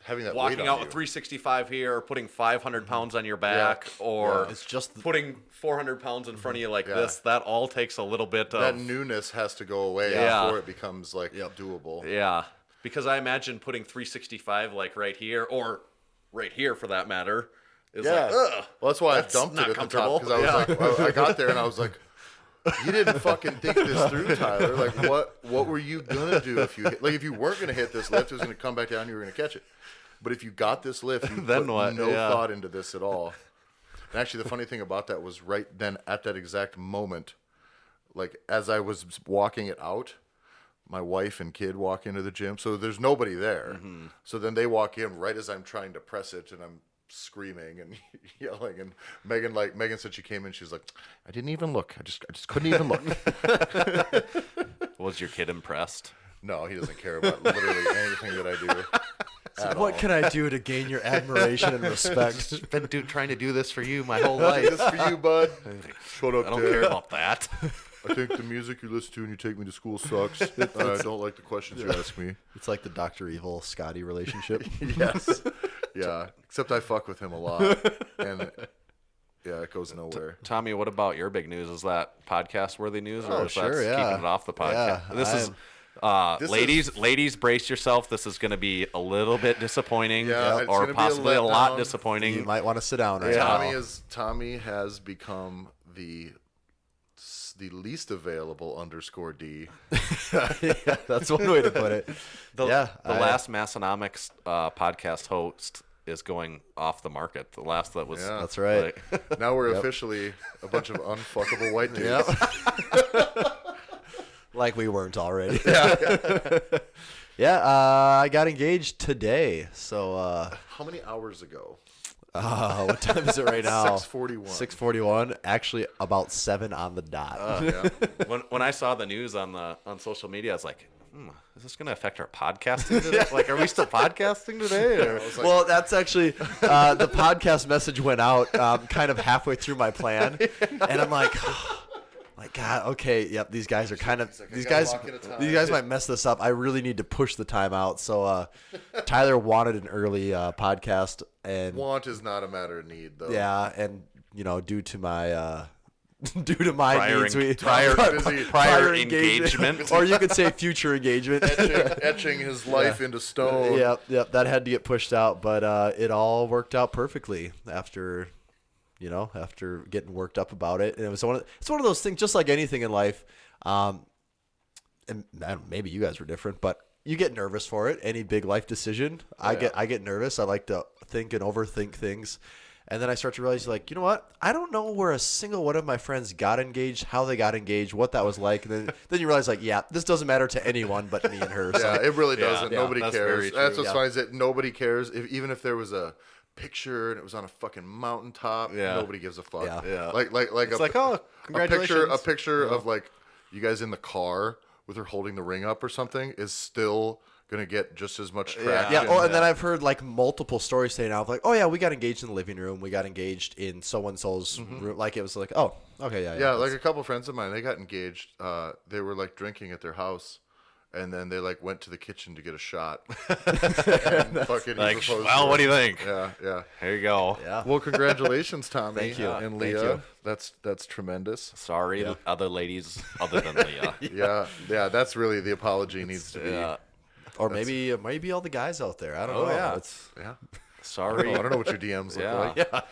having that walking weight out on with you. 365 here, or putting 500 pounds on your back, or Yeah. It's just putting 400 pounds in front of you like Yeah. this. That all takes a little bit that of newness has to go away Yeah. before it becomes like doable. yeah. Because I imagine putting 365 like right here, or right here for that matter, is like, ugh. Well, that's why I That's dumped not it at the comfortable. top because I was like, I got there and I was like, you didn't fucking think this through, Tyler. Like, what were you gonna do if you weren't gonna hit this lift? It was gonna come back down. You were gonna catch it. But if you got this lift, you Then put what? no Yeah. thought into this at all. And actually, the funny thing about that was right then at that exact moment, like as I was walking it out, my wife and kid walk into the gym. So there's nobody there. So then they walk in right as I'm trying to press it, and I'm screaming and yelling. And Megan said she came in. She's like, I didn't even look. I just couldn't even look. Was your kid impressed? No, he doesn't care about literally anything that I do. what can I do to gain your admiration and respect? Been trying to do this for you my whole This is for you, bud. Shut up, I don't Dad. care about that. I think the music you listen to and you take me to school sucks. I don't like the questions you ask me. It's like the Dr. Evil Scotty relationship. Yes. Yeah. Except I fuck with him a lot. And yeah, it goes nowhere. Tommy, what about your big news? Is that podcast worthy news, or Oh, is sure, that yeah. keeping it off the podcast? Yeah, This ladies, brace yourself. This is going to be a little bit disappointing, Yeah, it's or gonna be a possibly a lot letdown. disappointing. You might want to sit down right now. Tommy has become the least available _D. Yeah, that's one way to put it. The I- last Massenomics podcast host is going off the market. The last that was Yeah. That's right. like- Now we're officially a bunch of unfuckable white dudes. Like we weren't already. Yeah, I got engaged today. So, How many hours ago? what time is it right now? 6:41. 6:41. Actually, about 7 on the dot. Yeah. when I saw the news on social media, I was like, is this going to affect our podcasting today? Like, are we still podcasting today? Or? Well, that's actually the podcast message went out kind of halfway through my plan, and I'm like, God, okay, yep, these guys are kind of these guys might mess this up. I really need to push the time out. So Tyler wanted an early podcast, and Want is not a matter of need, though. yeah, and due to my Prior needs, prior engagement. or you could say future engagement. Etching his life into stone. Yep, that had to get pushed out, but it all worked out perfectly after getting worked up about it. And it was it's one of those things, just like anything in life. And maybe you guys were different, but you get nervous for it. Any big life decision, I get nervous. I like to think and overthink things. And then I start to realize, like, you know what? I don't know where a single one of my friends got engaged, how they got engaged, what that was like. And then you realize, like, yeah, this doesn't matter to anyone but me and her. So. Yeah, it really doesn't. Yeah, Nobody that's cares. very true. That's what's Yeah. funny is that nobody cares. Even if there was a picture and it was on a fucking mountaintop, Yeah. nobody gives a fuck. Yeah. Yeah. Like It's like, oh, a congratulations. picture of like you guys in the car with her holding the ring up or something is still gonna get just as much traction. Yeah. Oh, and then I've heard like multiple stories saying now, like, oh yeah, we got engaged in the living room, we got engaged in so and so's room. Like it was like, oh, okay, yeah. Yeah, like a couple friends of mine, they got engaged. They were like drinking at their house, and then they like went to the kitchen to get a shot. And fucking he Like, proposed well, to what do her. you think? Yeah, yeah. Here you go. Yeah. Well, congratulations, Tommy. Thank you. And Thank Leah. you. That's tremendous. Sorry, other ladies other than Leah. Yeah, that's really the apology needs to be. Yeah. Or maybe all the guys out there. I don't know. yeah. It's, Yeah. Sorry. I don't know what your DMs look Yeah.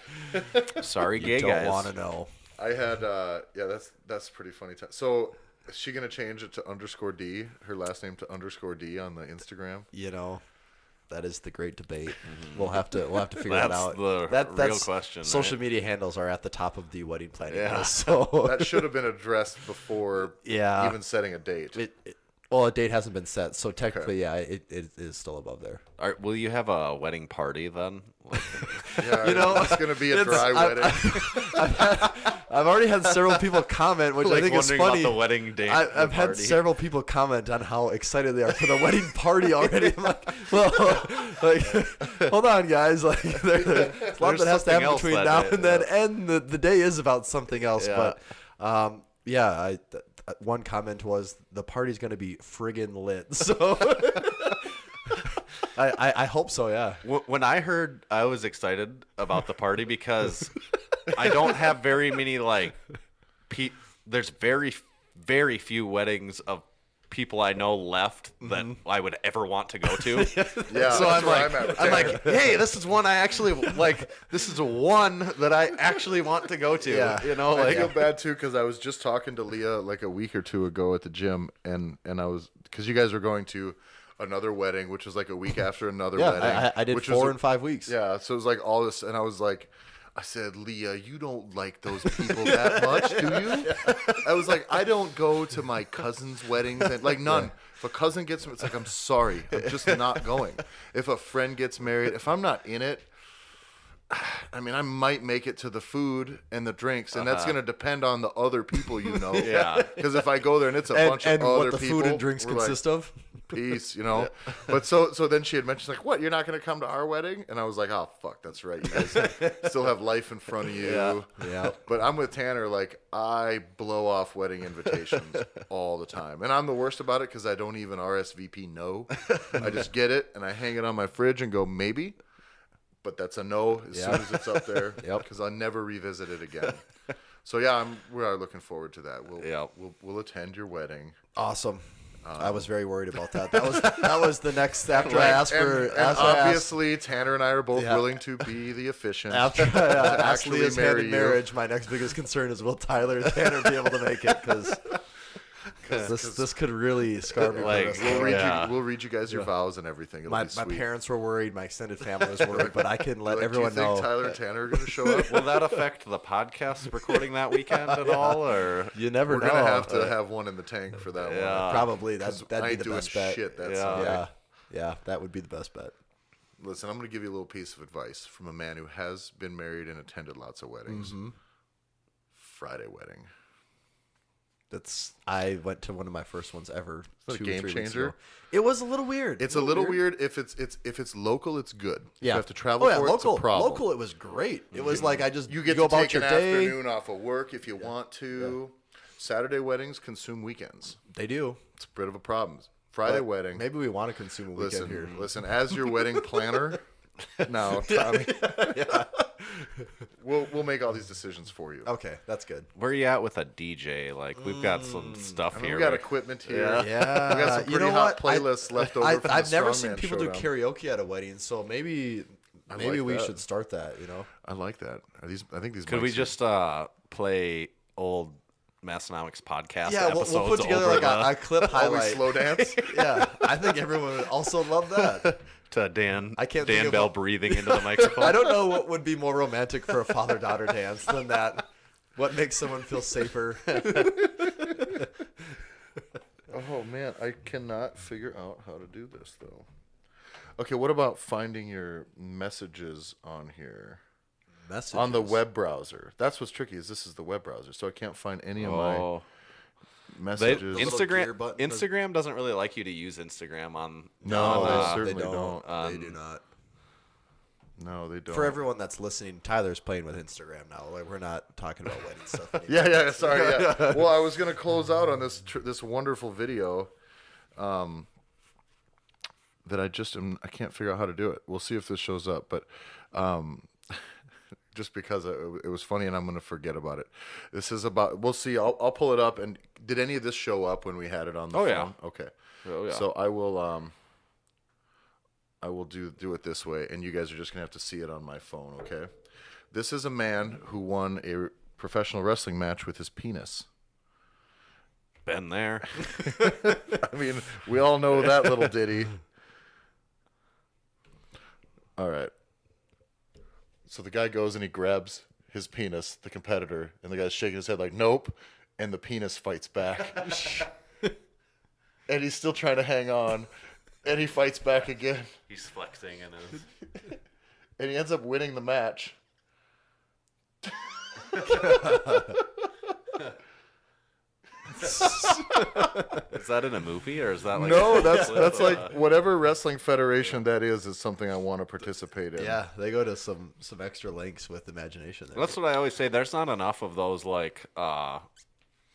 like. Sorry, gay don't guys. want to know. I had that's pretty funny. So is she gonna change it to _D, her last name to _D on the Instagram? You know, that is the great debate. We'll have to figure that That's out. the That's real question, Social right? media handles are at the top of the wedding planning Yeah. list. So That should have been addressed before Yeah. even setting a date. well, a date hasn't been set, so technically, yeah, it is still above there. Will you have a wedding party then? Like, Yeah, You know, it's gonna be a dry wedding. I've already had several people comment, which I like think is wondering funny. about the wedding date. I've had party. several people comment on how excited they are for the wedding party already. I'm like, well, like, hold on, guys. Like, there's a lot There's that has to something happen else between that now day, and then, and the day is about something else. Yeah. But yeah, one comment was the party's going to be friggin' lit. So I hope so. Yeah. When I heard, I was excited about the party because I don't have very many like. There's very, very few weddings of people I know left that I would ever want to go to. Yeah, So that's I'm where like, at with I'm Tanner. like, hey, this is one I actually like. This is one that I actually want to go to. Yeah. You know, I like feel bad too because I was just talking to Leah like a week or two ago at the gym, and I was because you guys were going to another wedding, which was like a week after another Yeah, wedding. I did which 4 was in 5 weeks. Yeah, so it was like all this, and I was like, I said, Leah, you don't like those people that much, do you? I was like, I don't go to my cousin's weddings, and like none. If a cousin gets married, it's like, I'm sorry, I'm just not going. If a friend gets married, if I'm not in it, I mean, I might make it to the food and the drinks, and that's going to depend on the other people you know. Yeah. Because if I go there and it's a bunch And of other what the people, food and drinks we're like, consist of? peace, you know. But so then she had mentioned like, what? You're not going to come to our wedding? And I was like, oh fuck, that's right. You guys still have life in front of you. Yeah. But I'm with Tanner. Like I blow off wedding invitations all the time, and I'm the worst about it because I don't even RSVP no. I just get it and I hang it on my fridge and go maybe. But that's a no as soon as it's up there. Yep. Because I'll never revisit it again. So yeah, we are looking forward to that. We'll attend your wedding. Awesome. I was very worried about that. That was the next after I asked for. And after I asked- obviously, Tanner and I are both Yeah. willing to be the officiant. After asked actually Leah's marry hand in you. marriage, my next biggest concern is will Tyler and Tanner be able to make it? Because this could really scar me. Like, for the rest of the life. We'll read you guys your vows and everything. It'll my be sweet. parents were worried, my extended family was worried, but I can let Like, everyone do you think know. Tyler and Tanner are going to show up? will that affect the podcast recording that weekend at all? Or You never We're know. going to have to have one in the tank for that Yeah. one. Probably 'Cause that'd I be ain't the doing best bet. shit that Yeah. Sunday. Yeah, that would be the best bet. Listen, I'm going to give you a little piece of advice from a man who has been married and attended lots of weddings. Friday wedding. I went to one of my first ones ever. that a 2 or game 3 weeks changer? ago. It was a little weird. It's a little weird if it's local. It's good. If Yeah. you have to travel Oh yeah, for it, local. it's a problem. Local, it was great. It was like I just You get go to about take your an day. afternoon off of work if you want to. Saturday weddings consume weekends. They do. It's a bit of a problem. Friday But wedding. Maybe we want to consume a weekend here. Listen. As your wedding planner, now Tommy, we'll make all these decisions for you. Okay, that's good. where are you at with a DJ? Like we've got some stuff I mean, here. we got where- equipment here. Yeah, We got some pretty hot playlists left over from I've the never Strongman seen people do Showdown. karaoke at a wedding, so maybe like we that. should start that. You know, I like that. Are these? I think these. Could we mics are- just play old Massenomics podcast Yeah, episodes we'll put together over like a clip Always highlight. slow dance. Yeah, I think everyone would also love that. to Dan. I can't think Dan of Bell what- breathing into the microphone. I don't know what would be more romantic for a father-daughter dance than that. What makes someone feel safer? Oh man, I cannot figure out how to do this though. Okay, what about finding your messages on here? Messages. On the web browser. That's what's tricky. Is this is the web browser, so I can't find any of my Oh. messages. little gear Instagram button. Instagram doesn't really like you to use Instagram on. No, they on, certainly they don't. They do not. No, they don't. For everyone that's listening, Tyler's playing with Instagram now. Like, we're not talking about wedding stuff anymore. Yeah, sorry. Yeah. Well, I was gonna close out on this wonderful video, that I can't figure out how to do it. We'll see if this shows up, but just because it was funny and I'm gonna forget about it. This is about. We'll see. I'll pull it up. And did any of this show up when we had it on the phone? yeah. Okay. Oh, yeah. So I will do it this way, and you guys are just gonna have to see it on my phone. Okay. This is a man who won a professional wrestling match with his penis. Been there. I mean, we all know that little ditty. All right. So the guy goes and he grabs his penis, the competitor, and the guy's shaking his head like, nope. And the penis fights back. And he's still trying to hang on. And he fights back again. He's flexing in his. And he ends up winning the match. Is that in a movie or is that like? No, that's like whatever wrestling federation that is something I want to participate in. Yeah, they go to some extra lengths with imagination there. That's what I always say. There's not enough of those like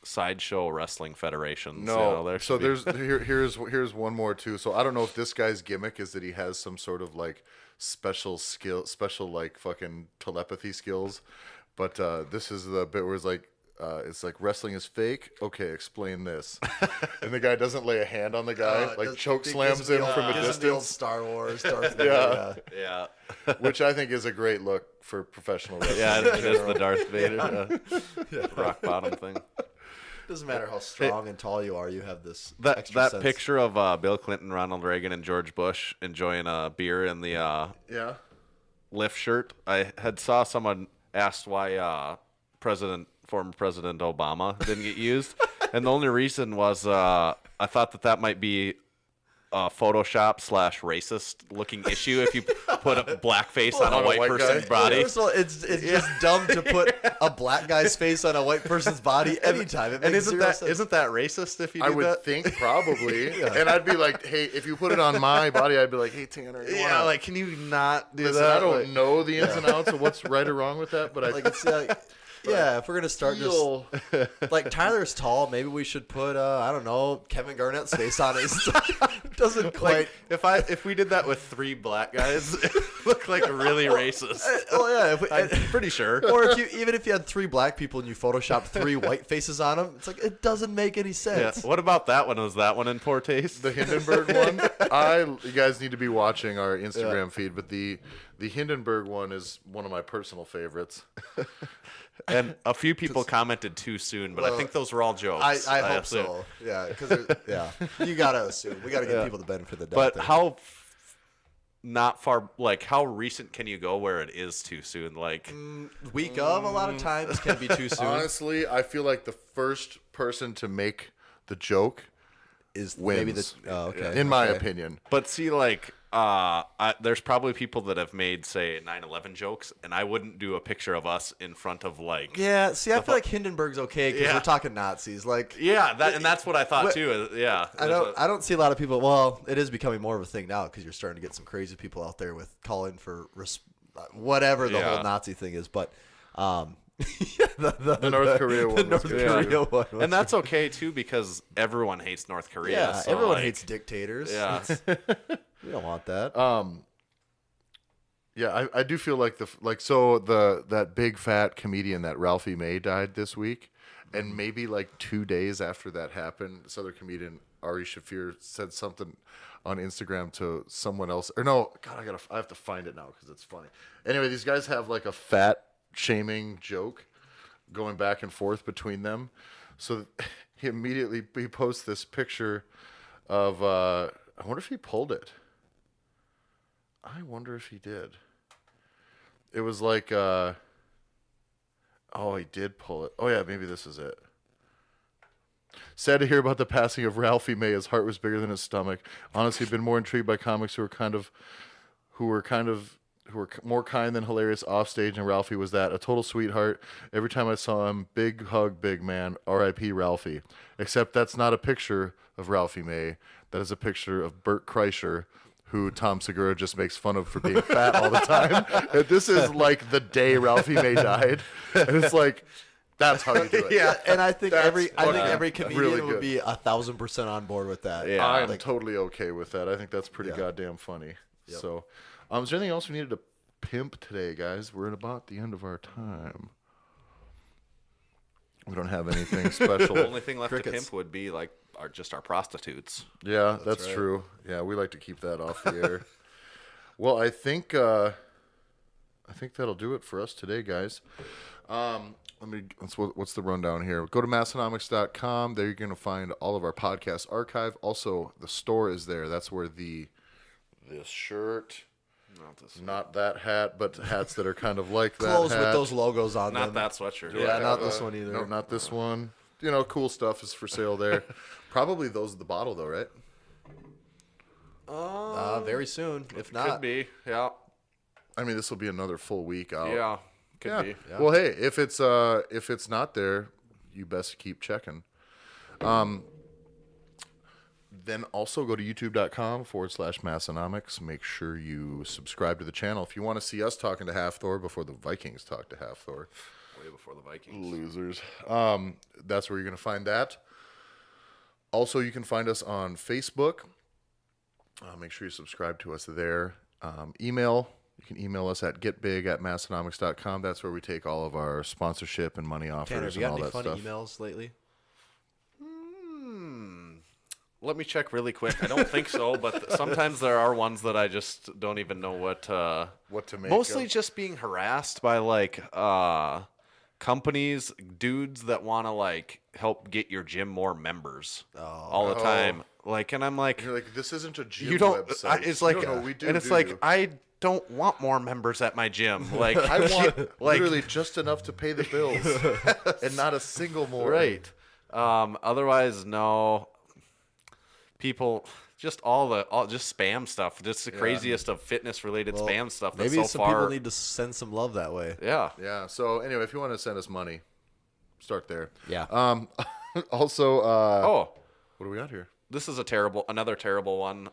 sideshow wrestling federations. No, there so should be. here's one more too. So I don't know if this guy's gimmick is that he has some sort of like special like fucking telepathy skills, but this is the bit where it's like wrestling is fake. Okay, explain this. And the guy doesn't lay a hand on the guy, like choke slams him from a The old distance. Star Wars, Darth Yeah. Vader, Yeah, Which I think is a great look for professional wrestling. yeah, it is the Darth Vader rock bottom thing. Doesn't matter how strong and tall you are, you have this That extra sense. picture of Bill Clinton, Ronald Reagan, and George Bush enjoying a beer in the Yeah. lift shirt. I had saw someone asked why former President Obama didn't get used, and the only reason was I thought that might be a Photoshop / racist looking issue if you put a blackface on a white person's body. First of all, it's just dumb to put a black guy's face on a white person's body anytime. It makes And isn't zero that sense. isn't that racist if you I do would that? think probably. And I'd be like, hey, if you put it on my body, I'd be like, hey, Tanner, you Yeah, wanna- like can you not do Listen, that? I don't Like- know the ins and outs of what's right or wrong with that, but I like it's yeah, if we're gonna start feel just like Tyler's tall, maybe we should put I don't know, Kevin Garnett's face on it. It doesn't quite. If we did that with 3 black guys, it would look like really racist. Oh yeah, if we, I'm pretty sure. or if you had 3 black people and you photoshopped 3 white faces on them, it's like it doesn't make any Yeah. sense. What about that one? Was that one in poor taste? the Hindenburg one. You guys need to be watching our Instagram feed, but the Hindenburg one is one of my personal favorites. And a few people commented too soon, but I think those were all jokes. I hope assume. so. Yeah, because you gotta assume we gotta give people the benefit of the doubt. But there. how not far? Like how recent can you go where it is too soon? Like week of a lot of times can be too soon. Honestly, I feel like the first person to make the joke Is wins, maybe the okay in my okay. opinion. But see, like, there's probably people that have made, say, 9/11 jokes, and I wouldn't do a picture of us in front of, like... Yeah, see, I feel like Hindenburg's okay because Yeah. we're talking Nazis. Like, Yeah, and that's what I thought, too. Yeah. I don't see a lot of people. Well, it is becoming more of a thing now because you're starting to get some crazy people out there with calling for whatever the Yeah. whole Nazi thing is. But the North Korea one the was North good. Korea one, was- And that's okay, too, because everyone hates North Korea. yeah, so, everyone like, hates dictators. Yeah. We don't want that. Yeah, I do feel like that big fat comedian that Ralphie May died this week, and maybe like 2 days after that happened, this other comedian Ari Shafir said something on Instagram to someone else. Or no, God, I have to find it now because it's funny. Anyway, these guys have like a fat shaming joke going back and forth between them. So he posts this picture of I wonder if he pulled it. I wonder if he did. It was like oh, he did pull it. Oh yeah, maybe this is it. Sad to hear about the passing of Ralphie May. His heart was bigger than his stomach. Honestly, been more intrigued by comics who were more kind than hilarious offstage, and Ralphie was that. A total sweetheart. Every time I saw him, big hug, big man. R.I.P. Ralphie. Except that's not a picture of Ralphie May. That is a picture of Bert Kreischer, who Tom Segura just makes fun of for being fat all the time. And this is like the day Ralphie May died, and it's like, that's how you do it. Yeah, and I think That's every comedian really would good. be 1,000% on board with that. Yeah. I'm totally okay with that. I think that's pretty Yeah. goddamn funny. Yep. So, is there anything else we needed to pimp today, guys? We're at about the end of our time. We don't have anything special. The only thing left Crickets. to pimp would be like our prostitutes. Yeah, that's right. true. Yeah, we like to keep that off the air. Well, I think that'll do it for us today, guys. What's the rundown here? Go to Massenomics.com. There you're going to find all of our podcast archive. Also, the store is there. That's where this shirt, not that hat, but hats that are kind of like that Clothes hat. with those logos on Not them. that sweatshirt. Yeah, not this one either. No, not this one. You know, cool stuff is for sale there. Probably those at the bottle, though, right? Very soon, if Could not. be. Yeah. I mean, this will be another full week out. Yeah. Could be. Yeah. Well, hey, if it's not there, you best keep checking. Then also go to youtube.com/Massenomics. Make sure you subscribe to the channel if you want to see us talking to Half Thor before the Vikings talk to Half Thor. Way before the Vikings. Losers. That's where you're going to find that. Also, you can find us on Facebook. Make sure you subscribe to us there. Email. You can email us at getbig@massenomics.com. That's where we take all of our sponsorship and money offers Tanner, have you and got all any that funny stuff. emails lately? Let me check really quick. I don't think so, but sometimes there are ones that I just don't even know what to make Mostly of. just being harassed by like companies, dudes that want to like help get your gym more members all the time. Like, and I'm like, You're like, this isn't a gym you don't. website. It's like, You don't know, we do, and it's do like you? I don't want more members at my gym. Like I want like- literally just enough to pay the bills and not a single more. right. Otherwise, no. People just just spam stuff, just the craziest of fitness related Well, spam stuff. That's Maybe so some far. people need to send some love that way. Yeah. Yeah. So anyway, if you want to send us money, start there. Yeah. Also, Oh, what do we got here? this is another terrible one.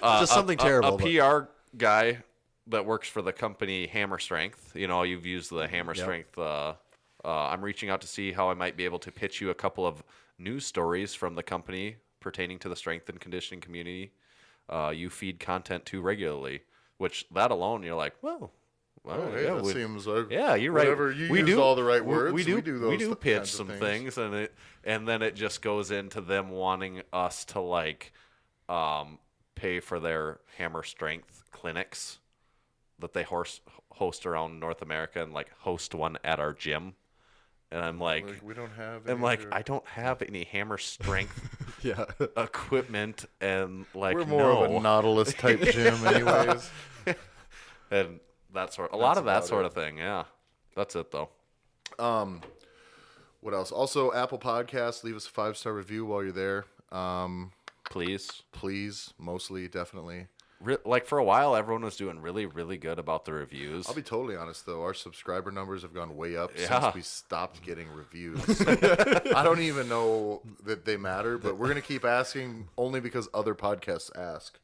Just something terrible. A PR guy that works for the company Hammer Strength. You know, you've used the Hammer Strength. I'm reaching out to see how I might be able to pitch you a couple of news stories from the company pertaining to the strength and conditioning community. You feed content to regularly, which that alone, you're like, well, Oh, hey, that seems like yeah, you're right. whatever, you used all the right words. We do those pitch kinds of some things, and then it just goes into them wanting us to like pay for their Hammer Strength clinics that they host around North America and like host one at our gym. And I'm like we don't have. I'm any like, other- I don't have any Hammer Strength Yeah. equipment, and like We're more of a Nautilus type gym, anyways. and that sort, a lot of that about sort it. of thing. Yeah, that's it though. What else? Also, Apple Podcasts. Leave us a 5-star review while you're there. Please. Please, mostly, definitely. Like for a while, everyone was doing really, really good about the reviews. I'll be totally honest though, our subscriber numbers have gone way up Yeah. since we stopped getting reviews. I don't even know that they matter, but we're gonna keep asking only because other podcasts ask.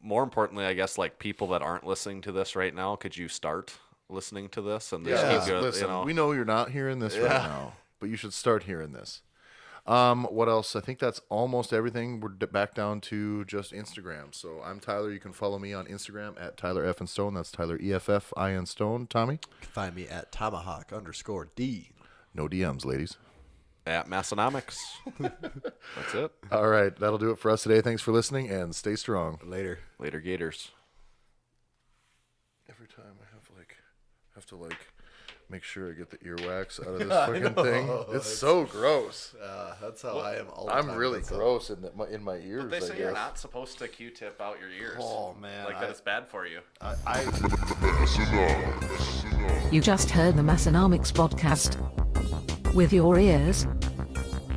More importantly, I guess, like people that aren't listening to this right now, could you start listening to this and just keep going? Listen, You know, we know you're not hearing this right now, but you should start hearing this. What else? I think that's almost everything. We're back down to just Instagram. So I'm Tyler. You can follow me on Instagram at Tyler F. and Stone. That's Tyler EFF Stone. Tommy? Find me at Tomahawk_D. No DMs, ladies. at Massenomics. That's it. All right. That'll do it for us today. Thanks for listening and stay strong. Later. Later, Gators. Every time I have to make sure I get the earwax out of this fucking thing. It's so gross. That's how I am all the I'm time. really That's all. gross in my ears. They say I you're guess. not supposed to Q-tip out your ears. Oh man, Like that it's bad for you. You just heard the Massenomics podcast. With your ears.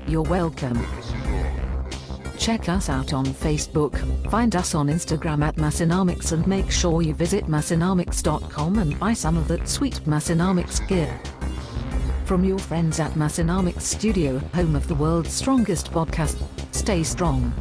You're welcome. Check us out on Facebook, find us on Instagram at Massenomics, and make sure you visit Massenomics.com and buy some of that sweet Massenomics gear. From your friends at Massenomics Studio, home of the world's strongest podcast, stay strong.